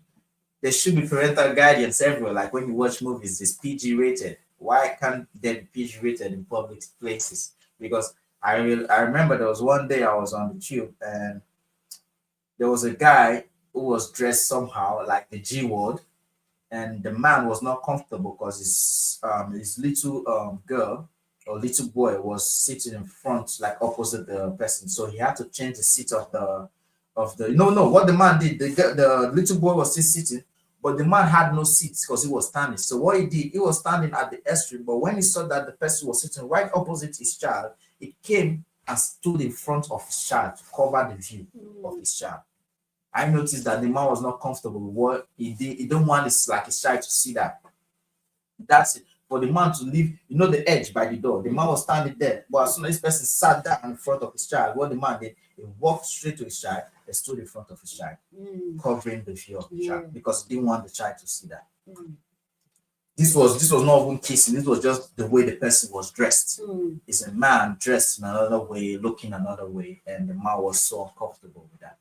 there should be parental guidance everywhere. Like when you watch movies, it's PG rated. Why can't there be PG rated in public places? Because I remember there was one day I was on the tube and there was a guy who was dressed somehow like the G word, and the man was not comfortable because his little girl or little boy was sitting in front, like opposite the person, so he had to change the seat of the no, what the man did, the little boy was still sitting, but the man had no seats because he was standing. So what he did, he was standing at the extreme, but when he saw that the person was sitting right opposite his child, it came and stood in front of his child to cover the view of his child. I noticed that the man was not comfortable with what he did. He don't want his like his child to see that. That's it. For the man to leave, the edge by the door. The man was standing there, but as soon as this person sat down in front of his child, what the man did, he walked straight to his child and stood in front of his child, covering the view of the child because he didn't want the child to see that. This was not even kissing. This was just the way the person was dressed. It's a man dressed in another way, looking another way, and the man was so uncomfortable with that.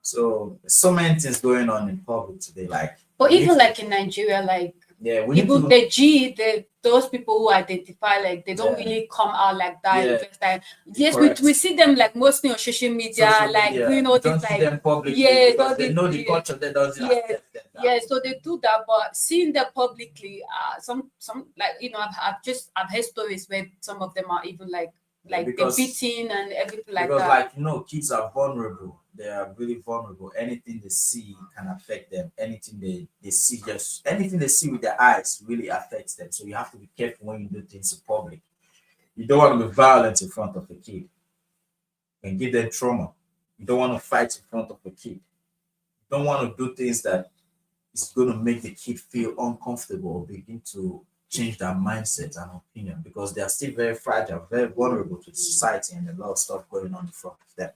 So many things going on in public today, like. But even like in Nigeria, like we people, need those people who identify like they don't really come out like that. Yeah. First time. Yes, we see them like mostly on social media, like don't this see like them publicly because they know the culture that doesn't accept them. Yeah, so they do that, but seeing them publicly, some like I've heard stories where some of them are even like they're beating and everything like that. Because kids are vulnerable. They are really vulnerable. Anything they see can affect them. Anything they see, just anything they see with their eyes really affects them. So you have to be careful when you do things in public. You don't want to be violent in front of a kid and give them trauma. You don't want to fight in front of a kid. You don't want to do things that is going to make the kid feel uncomfortable or begin to change their mindset and opinion because they are still very fragile, very vulnerable to society and a lot of stuff going on in front of them.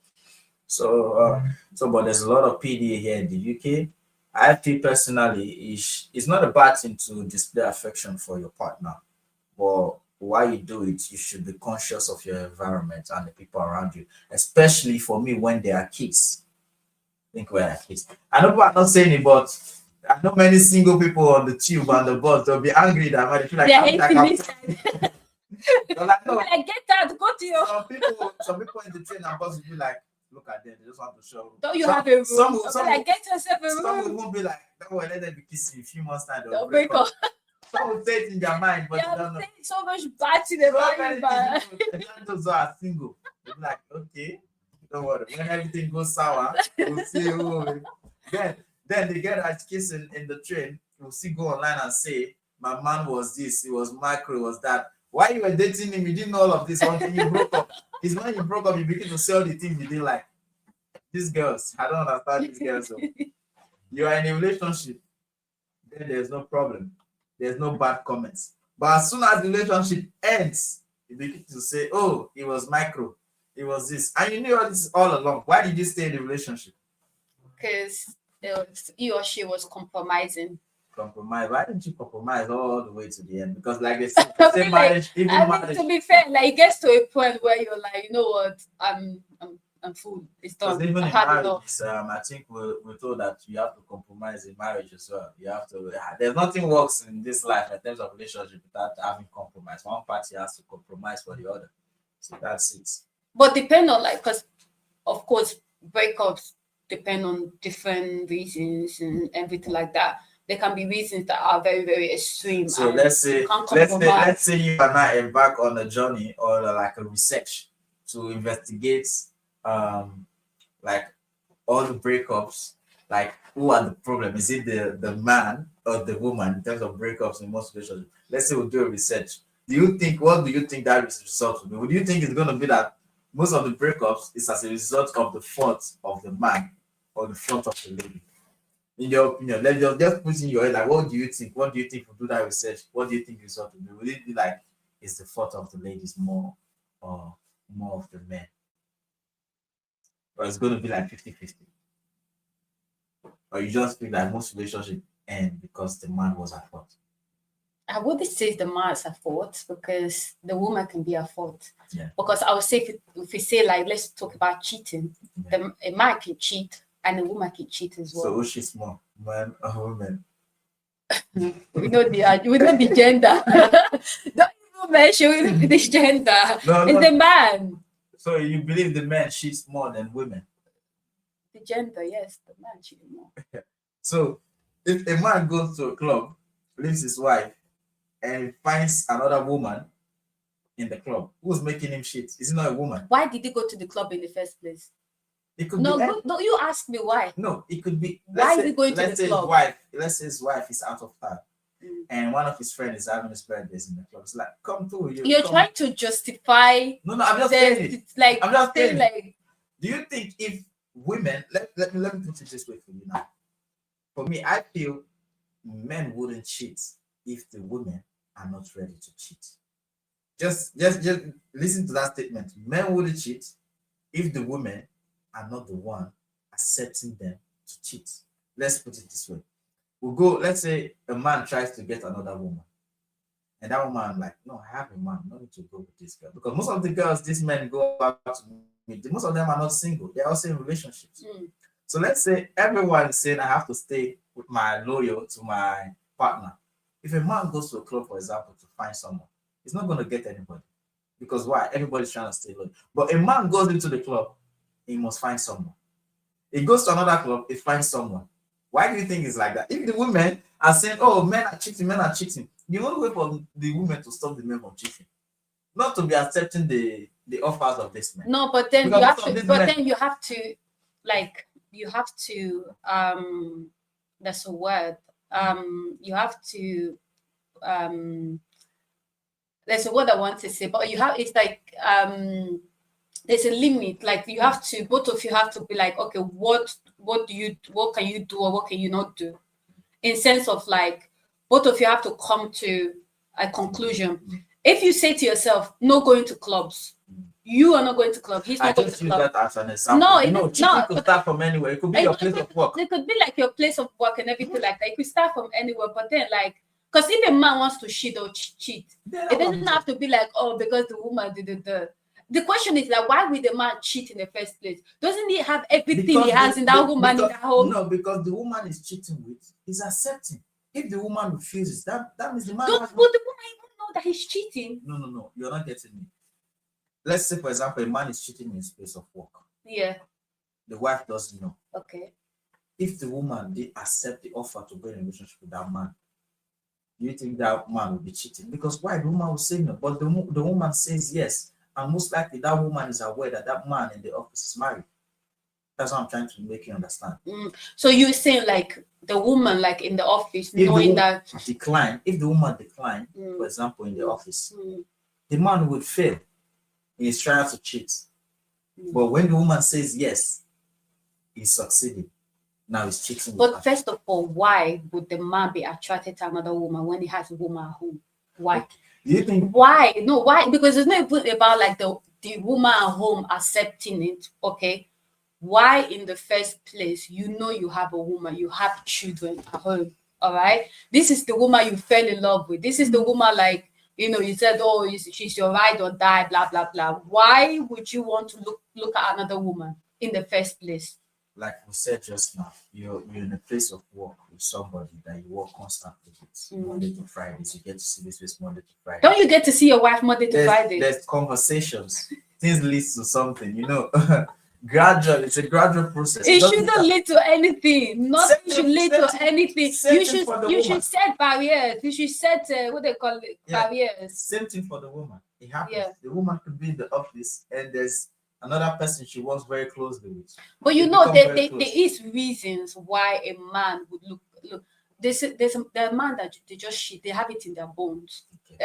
But there's a lot of PDA here in the UK. I feel personally it's not a bad thing to display affection for your partner, but while you do it, you should be conscious of your environment and the people around you, especially for me when they are kids. Think when they are kids. I know people are not saying it, but I know many single people on the tube and the bus, they'll be angry that they feel like they're like, no. I get that, go to your some people in the train and bus will be like, look at them, they just want to show. Don't you have a room? Some get yourself a room. Some will be like, don't worry, let them be kissing in a few months time. They'll break up. Some will say it in their mind, but they don't know. So much bad to them. Those are single. They'll be like, okay, don't worry. When everything goes sour, we'll see who. Then they get us kissing in the train. We'll see go online and say, my man was this, he was micro, he was that. Why you were dating him, you didn't know all of this until you broke up. It's when you broke up, you begin to sell the things you didn't like. These girls, I don't understand these girls. So. You are in a relationship, then there's no problem. There's no bad comments. But as soon as the relationship ends, you begin to say, oh, it was micro, it was this. And you knew all this all along. Why did you stay in the relationship? Because he or she was compromising. Compromise. Why didn't you compromise all the way to the end? Because like they say marriage, marriage. To be fair, like it gets to a point where you're like, you know what, I'm full. It's done. Even in marriage, I think we're told that you have to compromise in marriage as well. You have to. There's nothing works in this life in terms of relationship without having compromise. One party has to compromise for the other. So that's it. But depend on because of course breakups depend on different reasons and everything like that. There can be reasons that are very, very extreme. So and let's say you can't let's say compromise. let's say you and I embark on a journey or like a research to investigate like all the breakups, like who are the problem? Is it the man or the woman in terms of breakups in most relationships? Let's say we do a research. What do you think that result will be? Would you think it's gonna be that most of the breakups is as a result of the fault of the man or the fault of the lady? In your opinion, let's just put in your head, like, what do you think? What do you think? We'll do that research. What do you think the result will be? Will it be like it's the fault of the ladies more or more of the men? Or it's going to be like 50-50? Or you just feel like most relationships end because the man was at fault? I wouldn't say the man is at fault because the woman can be at fault. Yeah. Because I would say if we say like let's talk about cheating, a man can cheat and a woman can cheat as well. So who cheats more, man or woman? we know the gender. Don't even mention this gender. No, It's the man. So you believe the man cheats more than women? The gender, yes, the man cheats more. So if a man goes to a club, leaves his wife, and finds another woman in the club, who's making him cheat? Is it not a woman? Why did he go to the club in the first place? It could No, be no, you ask me why. No, it could be. Why is he going to the club? Let's say his wife is out of town, and one of his friends is having his birthdays in the club. It's like, come to you. You're trying to justify. No, I'm just saying it. It's like I'm just saying like. Do you think if women? Let me put it this way for you now. For me, I feel men wouldn't cheat if the women are not ready to cheat. Just listen to that statement. Men wouldn't cheat if the women are not the one accepting them to cheat. Let's put it this way. We'll go, let's say a man tries to get another woman. And that woman like, no, I have a man, no need to go with this girl. Because most of the girls these men go out to meet, most of them are not single. They're also in relationships. So let's say everyone is saying I have to stay with my loyal to my partner. If a man goes to a club, for example, to find someone, he's not going to get anybody. Because why? Everybody's trying to stay loyal. But a man goes into the club, he must find someone. He goes to another club, he finds someone. Why do you think it's like that? If the women are saying, oh, men are cheating, the only way for the women to stop the men from cheating, not to be accepting the offers of this man. No, but then you have to, that's a word. You have to, there's a word I want to say, but it's like, there's a limit. Like you have to, both of you have to be like, okay, what can you do or what can you not do? In sense of like, both of you have to come to a conclusion. If you say to yourself, no going to clubs, you are not going to club. He's not going to club. I just use that as an example. No, cheating could start from anywhere. It could be your place of work. It could be like your place of work and everything like that. It could start from anywhere, but then like, because if a man wants to cheat or cheat, it doesn't have to be like, oh, because the woman did it. The question is like, why would the man cheat in the first place? Doesn't he have everything he has in that woman in the home? No, because the woman is cheating with, is accepting. If the woman refuses, that means the man. Would the woman even know that he's cheating? No, you're not getting me. Let's say, for example, a man is cheating in his place of work. Yeah. The wife doesn't know. Okay. If the woman did accept the offer to go in a relationship with that man, do you think that man will be cheating? Because why? The woman will say no, but the woman says yes. And most likely that woman is aware that that man in the office is married. That's what I'm trying to make you understand. So you're saying like the woman like in the office knowing that if the woman decline, for example, in the office, the man would fail in his trial to cheat. But when the woman says yes, he's succeeding. Now he's cheating. But first of all, why would the man be attracted to another woman when he has a woman at home? Why? Do you think why? No, why? Because it's not even about like the woman at home accepting it. Okay. Why in the first place, you have a woman, you have children at home. All right. This is the woman you fell in love with. This is the woman like, you said, oh, she's your ride or die, blah, blah, blah. Why would you want to look at another woman in the first place? Like we said just now, you're in a place of work with somebody that you work constantly with, Monday to Fridays. You get to see this place Monday to Friday. Don't you get to see your wife Monday to Friday? There's conversations. Things leads to something, Gradual. It's a gradual process. It doesn't shouldn't have- lead to anything. Nothing Same should thing- lead same to thing- anything. same You thing should for the you woman. should set barriers. You should set what they call it, Yeah. barriers. Same thing for the woman. It happens. Yeah. The woman could be in the office and there's another person she works very closely with. But you They know, become very there close. is reasons why a man would look. There's a man that they just shit. They have it in their bones, in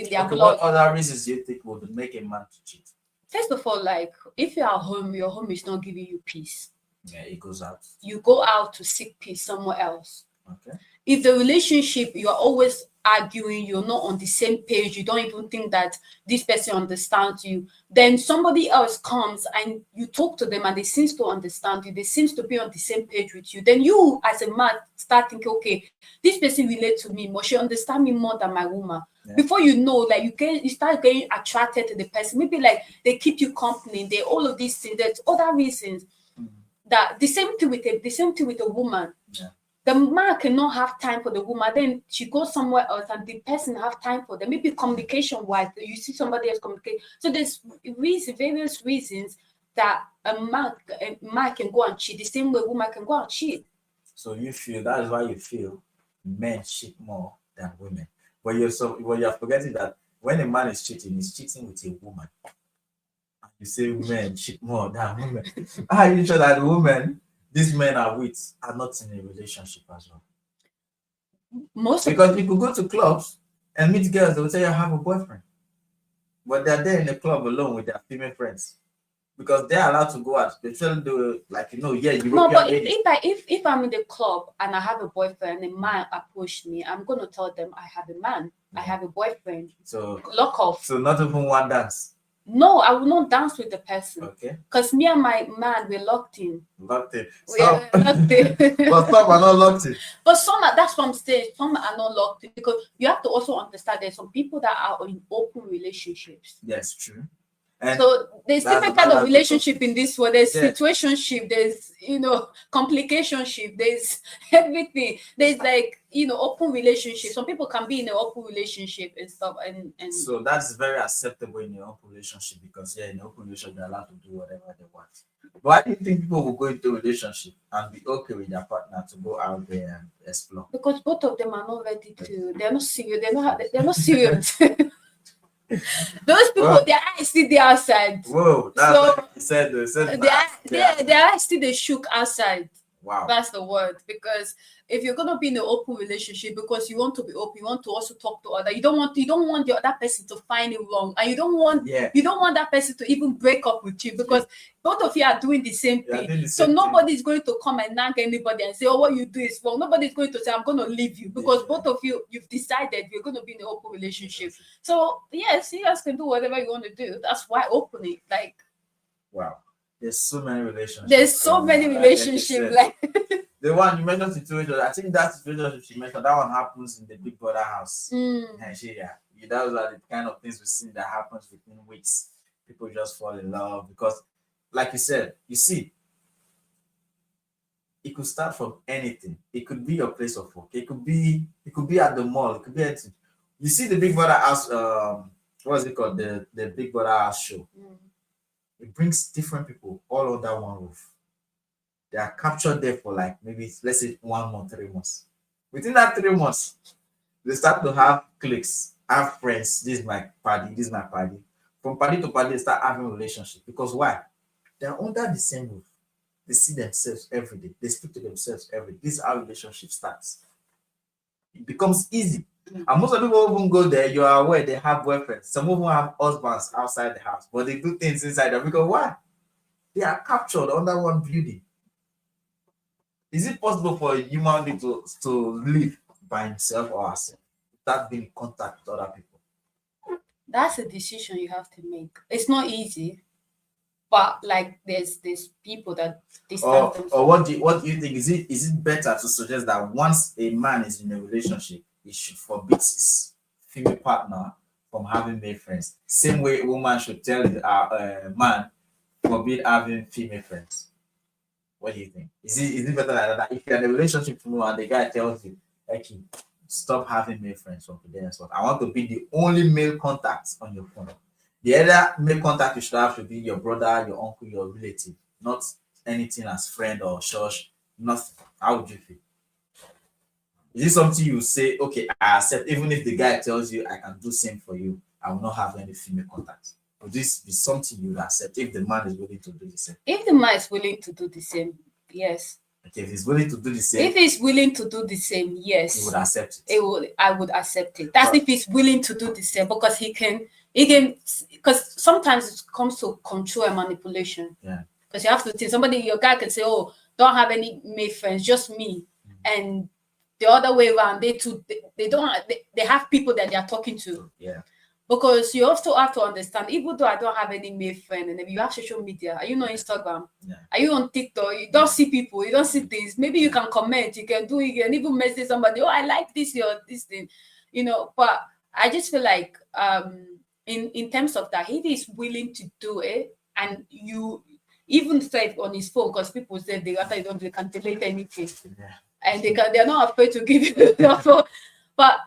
their Okay, blood. what other reasons do you think would make a man to cheat? First of all, like if you are home, your home is not giving you peace. Yeah, it goes out. You go out to seek peace somewhere else. Okay. If the relationship you are always arguing, you're not on the same page, you don't even think that this person understands you, then somebody else comes and you talk to them and they seems to understand you, they seems to be on the same page with you, then you as a man start thinking, okay, this person relate to me more, she understand me more than my woman. Yeah. Before you know, like you start getting attracted to the person, maybe like they keep you company, they all of these things. There's other reasons. That the same thing with a woman. Yeah. The man cannot have time for the woman, then she goes somewhere else and the person have time for them. Maybe communication wise, you see somebody else communicate. So there's various reasons that a man can go and cheat the same way a woman can go and cheat. So you feel that is why you feel men cheat more than women. But you're forgetting that when a man is cheating, he's cheating with a woman. And you say men cheat more than women. How are you sure that the women these men are with are not in a relationship as well? Because you could go to clubs and meet girls, they will tell you I have a boyfriend. But they're there in the club alone with their female friends. Because they're allowed to go out. They tell them, like, European no, but ladies. if I'm in the club and I have a boyfriend and a man approached me, I'm gonna tell them I have a man, I have a boyfriend. So Lock off. So not even one dance. No, I will not dance with the person. Okay. Because me and my man, we're locked in. Locked in. We're locked in. But some are not locked in. But that's what I'm saying. Some are not locked in because you have to also understand there's some people that are in open relationships. Yes, true. And so there's different kind of relationship in this world. There's situationship, there's complicationship, there's everything. There's like open relationship. Some people can be in an open relationship and stuff, and so that's very acceptable in an open relationship because in an open relationship they're allowed to do whatever they want. Why do you think people will go into a relationship and be okay with their partner to go out there and explore? Because both of them are not ready to. They're not serious. They're not serious. Those people, their eyes still the outside. Whoa, that's what you said. Their eyes still they shook outside. Wow, that's the word. Because if you're gonna be in an open relationship, because you want to be open, you want to also talk to other. You don't want the other person to find it wrong, and you don't want that person to even break up with you because both of you are doing the same thing. So nobody's going to come and nag anybody and say, "Oh, what you do is wrong." Nobody's going to say, "I'm going to leave you," because both of you've decided you're going to be in an open relationship. So yes, you guys can do whatever you want to do. That's why opening, like. Wow. There's so many relationships. There's so many relationships. Like the one you mentioned situation, I think that situation she mentioned, that one happens in the Big Brother house. Nigeria. Those are the kind of things we see that happens within weeks. People just fall in love because, like you said, you see, it could start from anything. It could be your place of work. It could be at the mall. It could be anything. You see the Big Brother house. What is it called? The Big Brother house show. It brings different people all under one roof. They are captured there for like maybe let's say 1 month, 3 months. Within that 3 months, they start to have cliques, have friends. This is my party, this is my party. From party to party, they start having relationships. Because why? They are under the same roof. They see themselves every day. They speak to themselves every day. This is how relationship starts. It becomes easy. And most of the people even go there, you are aware they have boyfriends. Some of them have husbands outside the house, but they do things inside them because why? They are captured under one building. Is it possible for a human being to live by himself or herself without being in contact with other people? That's a decision you have to make. It's not easy, but like there's people that or what do you think? Is it better to suggest that once a man is in a relationship, he should forbid his female partner from having male friends? Same way a woman should tell a man forbid having female friends. What do you think? Is it better like that? If you're in a relationship and the guy tells you, okay, stop having male friends from today and so on. I want to be the only male contact on your phone. The other male contact you should have should be your brother, your uncle, your relative. not anything as friend or church, nothing, how would you feel? Is it something you say, okay, I accept, even if the guy tells you I can do same for you, I will not have any female contact? Would this be something you would accept if the man is willing to do the same? If the man is willing to do the same, yes. Okay, if he's willing to do the same, If he's willing to do the same, you yes, would accept it. I would accept it. That's But- if he's willing to do the same, because he can, because sometimes it comes to control and manipulation. Yeah. Because you have to think, your guy can say, oh, don't have any male friends, just me. And the other way around, they don't, they have people that they are talking to. Yeah. Because you also have to understand, even though I don't have any male friend, and if you have social media, are you on Instagram? Yeah. Are you on TikTok? You don't see people, you don't see things. Maybe you can comment, you can even message somebody, oh, I like this or this thing, But I just feel like in terms of that, if he's willing to do it, and you even say on his phone, because people say they can delete anything. Yeah. And they're not afraid to give you the phone. But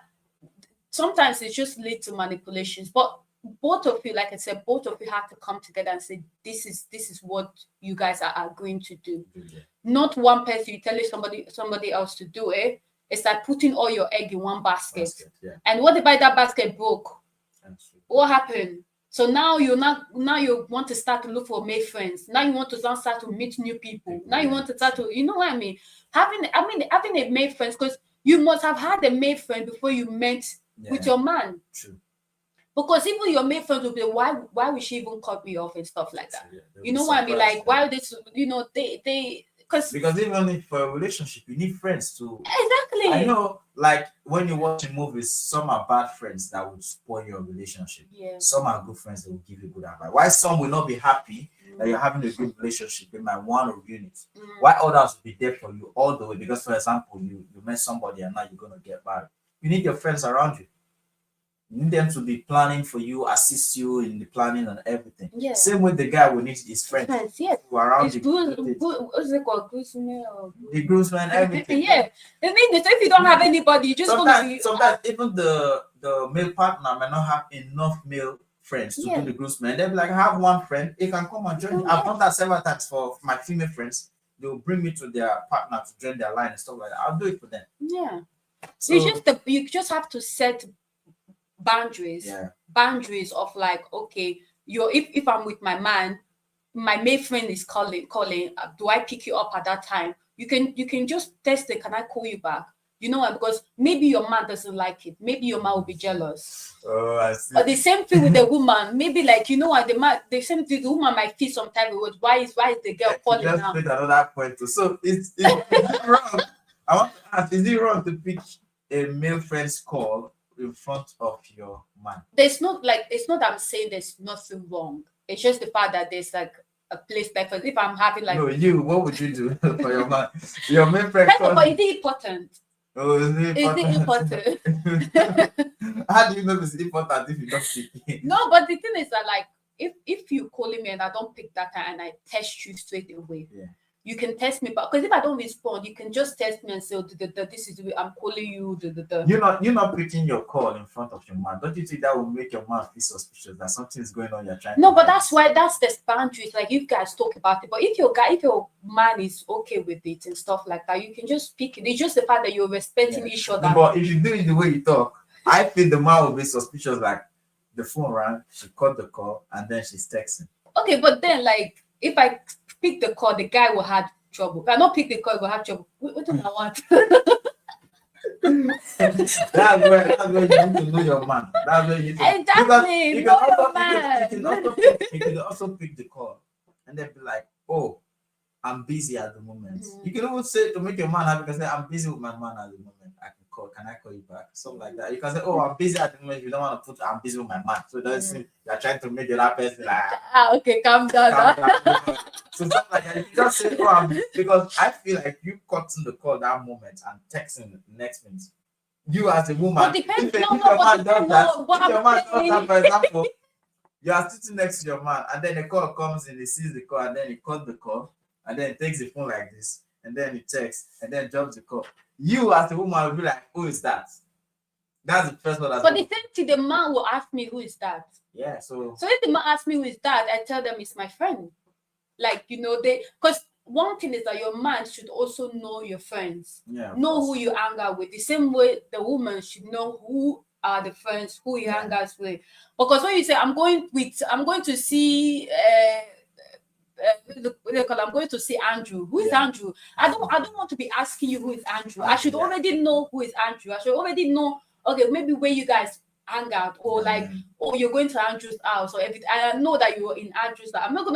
sometimes it just leads to manipulations. But both of you, like I said, both of you have to come together and say, this is what you guys are going to do. Yeah. Not one person, you tell somebody else to do it. It's like putting all your egg in one basket. Yeah. And what if that basket broke? What happened? So now you want to start to look for male friends. Now you want to start to meet new people. Now you want to start to, you know what I mean? Having a male friends, because you must have had a male friend before you met with your man. True. Because even your male friends will be, why would she even cut me off and stuff like that? Yeah, you know what I mean? Like, why this, because even if for a relationship you need friends too. Exactly. I know, like when you're watching movies, some are bad friends that would spoil your relationship. Yeah. Some are good friends that will give you good advice. Why some will not be happy that you're having a good relationship, they might want to ruin it. Why others will be there for you all the way? Because for example, you met somebody and now you're gonna get married. You need your friends around you. You need them to be planning for you, assist you in the planning and everything. Yeah. Same with the guy will need his friends. Yes. Who are around It's you. good. What's it called? Groomsmen. The groomsmen, everything. Yeah. The thing is, if you don't have anybody, you just sometimes even the male partner may not have enough male friends to do the groomsmen. They'll be like, I have one friend, he can come and join. I've done that several times for my female friends. They'll bring me to their partner to join their line and stuff like that. I'll do it for them. Yeah. So You just have to set boundaries. Yeah. Boundaries of like, okay, if I'm with my man, my male friend is calling, do I pick you up at that time? You can just test it, can I call you back? You know what? Because maybe your man doesn't like it. Maybe your man will be jealous. Oh, I see. Or the same thing with the woman. Maybe like, you know what, the same thing, the woman might feel some type of way. Why is the girl calling just now? made another point too. So is it wrong? I want to ask, is it wrong to pick a male friend's call in front of your man? It's not that I'm saying there's nothing wrong. It's just the fact that there's like a place like, for if I'm having like, No, what would you do for your man? Your male friend first of calls. all, is it important? Oh, is it important? Is it important? How do you know it's important if you don't pick it? No, but the thing is that like if you calling me and I don't pick that time and I text you straight away, Yeah. you can text me, but because if I don't respond, you can just text me and say, this is I'm calling you. You're not picking your call in front of your man. Don't you think that will make your man feel suspicious that something is going on? You're trying. No, to but hide? that's why that's the boundaries. Like you guys talk about it, but if your man is okay with it and stuff like that, you can just pick it. It's just the fact that you're respecting each other. No, but if you do it the way you talk, I feel the man will be suspicious. Like the phone rang, she caught the call, and then she's texting. Okay, but then like if I pick the call, the guy will have trouble. If I don't pick the call, will have trouble. What do I want? That's where you need to know your man. That's where you need to. Exactly. You can also pick the call and then be like, oh, I'm busy at the moment. You can even say to make your man happy, you can say, I'm busy with my man at the moment. I can call. Can I call you back? Something like that. You can say, oh, I'm busy at the moment. You don't want to put I'm busy with my man. So it doesn't seem you're trying to make the other person like okay, calm down. So something like that. You just say, oh, because I feel like you cutting the call that moment and texting the next minute. You as a woman, But depends. if your man does that, for example, you are sitting next to your man, and then the call comes in, he sees the call, and then he cuts the call, and then he takes the phone like this, and then he texts, and then drops the call. You as a woman will be like, who is that? That's the first one. But the same thing, the man will ask me, who is that? Yeah, so if the man asks me who is that, I tell them it's my friend. Like, they, because one thing is that your man should also know your friends, Yeah, of know course. who you hang out with. The same way the woman should know who are the friends who you Yeah. hang out with. Because when you say I'm going to see what do they call it? I'm going to see Andrew. Who is Yeah. Andrew? I don't want to be asking you who is Andrew. I should Yeah. already know who is Andrew. I should already know, okay, maybe where you guys hang out, or like, oh, you're going to Andrew's house or everything. I know that you're in Andrew's house. I'm not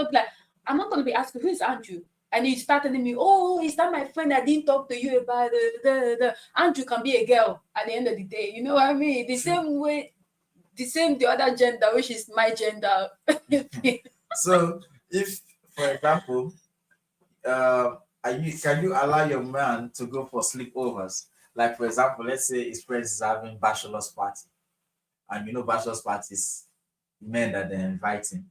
gonna be asking who is Andrew. And you start telling me, oh, is that my friend I didn't talk to you about? The Andrew can be a girl at the end of the day. You know what I mean? The same way, the other gender, which is my gender. So, if, for example, can you allow your man to go for sleepovers? Like, for example, let's say his friends is having bachelor's party, and bachelor's parties, men that they're inviting.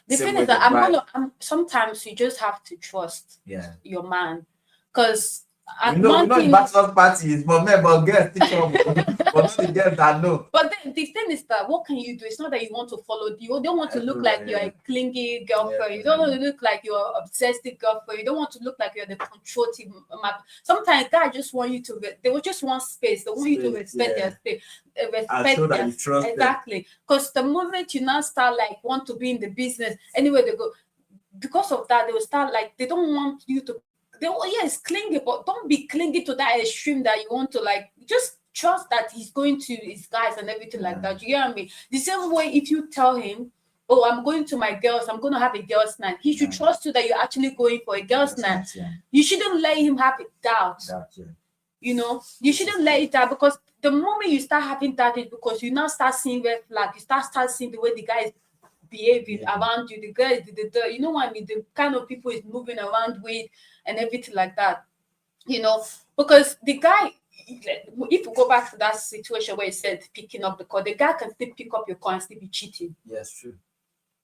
The Same thing way is that the bride- sometimes you just have to trust Yeah. your man, because You know the bachelor's party is for men, but girls teach trouble. But not the girls that know. But then the thing is that what can you do? It's not that you want to follow. You don't want to look Everywhere, like you're yeah. a clingy girlfriend. Yeah, You don't want to look like you're obsessive girlfriend. You don't want to look like you're the controlling map. Sometimes guys just want you to. They will just want space. They want you to Space, respect yeah. their space. And Respect show that their you trust them. exactly. Because the moment you now start like want to be in the business, anywhere they go, because of that, they will start like they don't want you to. Yes, clingy, but don't be clingy to that extreme that you want to like just trust that he's going to his guys and everything like that. You get what I mean? The same way if you tell him, oh, I'm going to my girls, I'm going to have a girls' night, he should trust you that you're actually going for a girls' night. Yeah. You shouldn't let him have doubt. Yeah. You shouldn't let it out, because the moment you start having that is because you now start seeing red flag. You start seeing the way the guy is behaving around you, the guy, you know what I mean, the kind of people is moving around with and everything like that. Because the guy, if you go back to that situation where he said picking up the call, the guy can still pick up your call and still be cheating. Yes, true.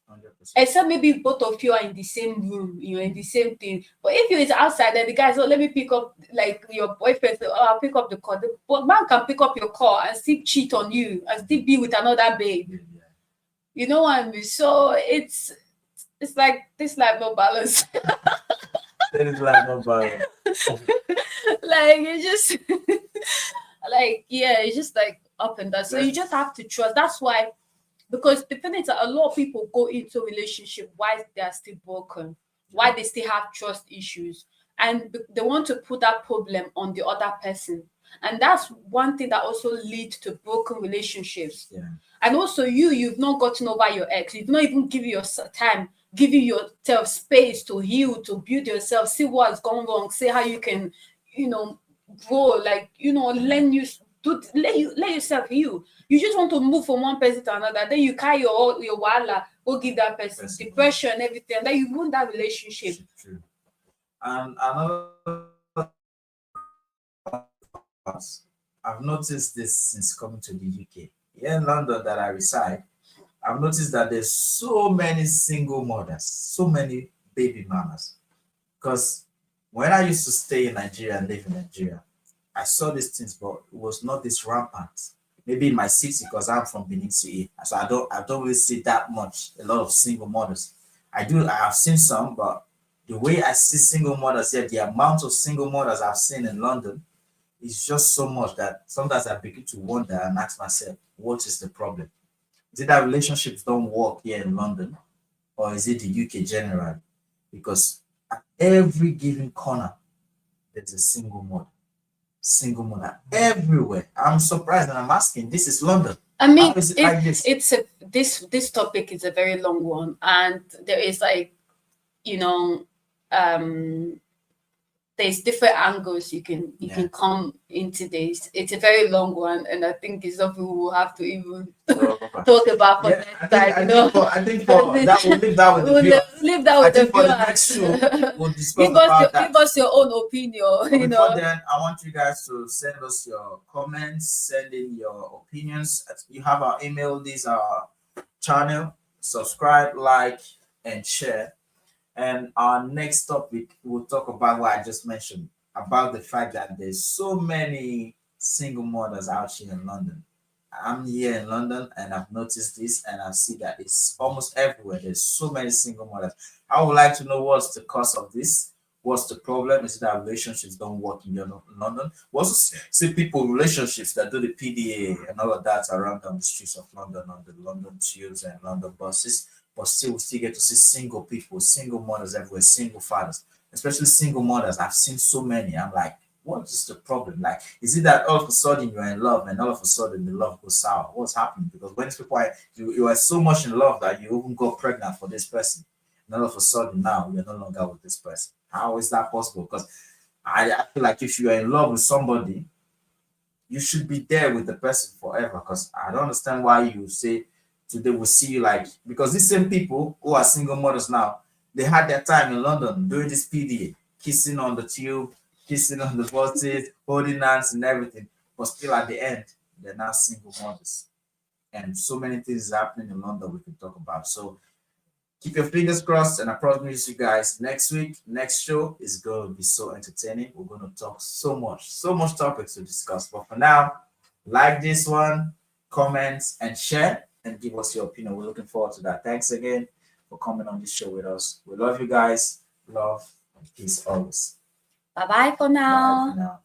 100%. Except maybe both of you are in the same room, in the same thing. But if you're outside and the guy says, oh, let me pick up, like your boyfriend says, oh, I'll pick up the call. The man can pick up your call and still cheat on you and still be with another babe. Yeah. You know what I mean? So it's like this life no balance. That is like no balance. Like you just like it's just like up and down. So you just have to trust. That's why, because the thing is that a lot of people go into relationship while they are still broken, why they still have trust issues, and they want to put that problem on the other person. And that's one thing that also leads to broken relationships. Yeah. And also you've not gotten over your ex. You've not even given yourself time, giving yourself space to heal, to build yourself, see what's gone wrong, see how you can, grow, like, let yourself heal. You just want to move from one person to another. Then you carry your wala, go give that person depression, everything. And then you ruin that relationship. True. And another, I've noticed this since coming to the UK. Here in London that I reside, I've noticed that there's so many single mothers, so many baby mamas. Because when I used to stay in Nigeria and live in Nigeria, I saw these things, but it was not this rampant. Maybe in my city, because I'm from Benin City, so I don't really see that much. A lot of single mothers. I have seen some, but the way I see single mothers here, the amount of single mothers I've seen in London is just so much that sometimes I begin to wonder and ask myself, what is the problem? Is it that relationships don't work here in London, or is it the UK generally? Because at every given corner, there's a single mother everywhere. I'm surprised, and I'm asking, this is London. I mean, this topic is a very long one, and there is like, there's different angles you can come into this. It's a very long one, and I think it's something we will have to even talk about for next time. I think for that we'll leave that with the viewers. Leave that with the viewers. For the next show, we'll discuss about that. Give us your own opinion. Before then, I want you guys to send us your comments, send in your opinions. You have our email. These are our channel. Subscribe, like, and share. And our next topic, we'll talk about what I just mentioned, about the fact that there's so many single mothers out here in London. I'm here in London and I've noticed this and I see that it's almost everywhere. There's so many single mothers. I would like to know what's the cause of this. What's the problem? Is it that relationships don't work in London? We also see people relationships that do the PDA and all of that around on the streets of London, on the London tubes and London buses. But still, we still get to see single people, single mothers everywhere, single fathers, especially single mothers. I've seen so many. I'm like, what is the problem? Like, is it that all of a sudden you're in love and all of a sudden the love goes sour? What's happening? Because when people are, you are so much in love that you even got pregnant for this person, and all of a sudden now you're no longer with this person. How is that possible? Because I feel like if you are in love with somebody, you should be there with the person forever. Because I don't understand why you say today we'll see you like, because these same people who are single mothers now, they had their time in London doing this PDA, kissing on the tube, kissing on the buses, holding hands and everything. But still at the end, they're now single mothers. And so many things is happening in London we can talk about. So keep your fingers crossed, and I promise you guys next week, next show is going to be so entertaining. We're going to talk so much topics to discuss. But for now, like this one, comment and share, and give us your opinion. We're looking forward to that. Thanks again for coming on this show with us. We love you guys. Love and peace always. Bye bye for Bye now. for now.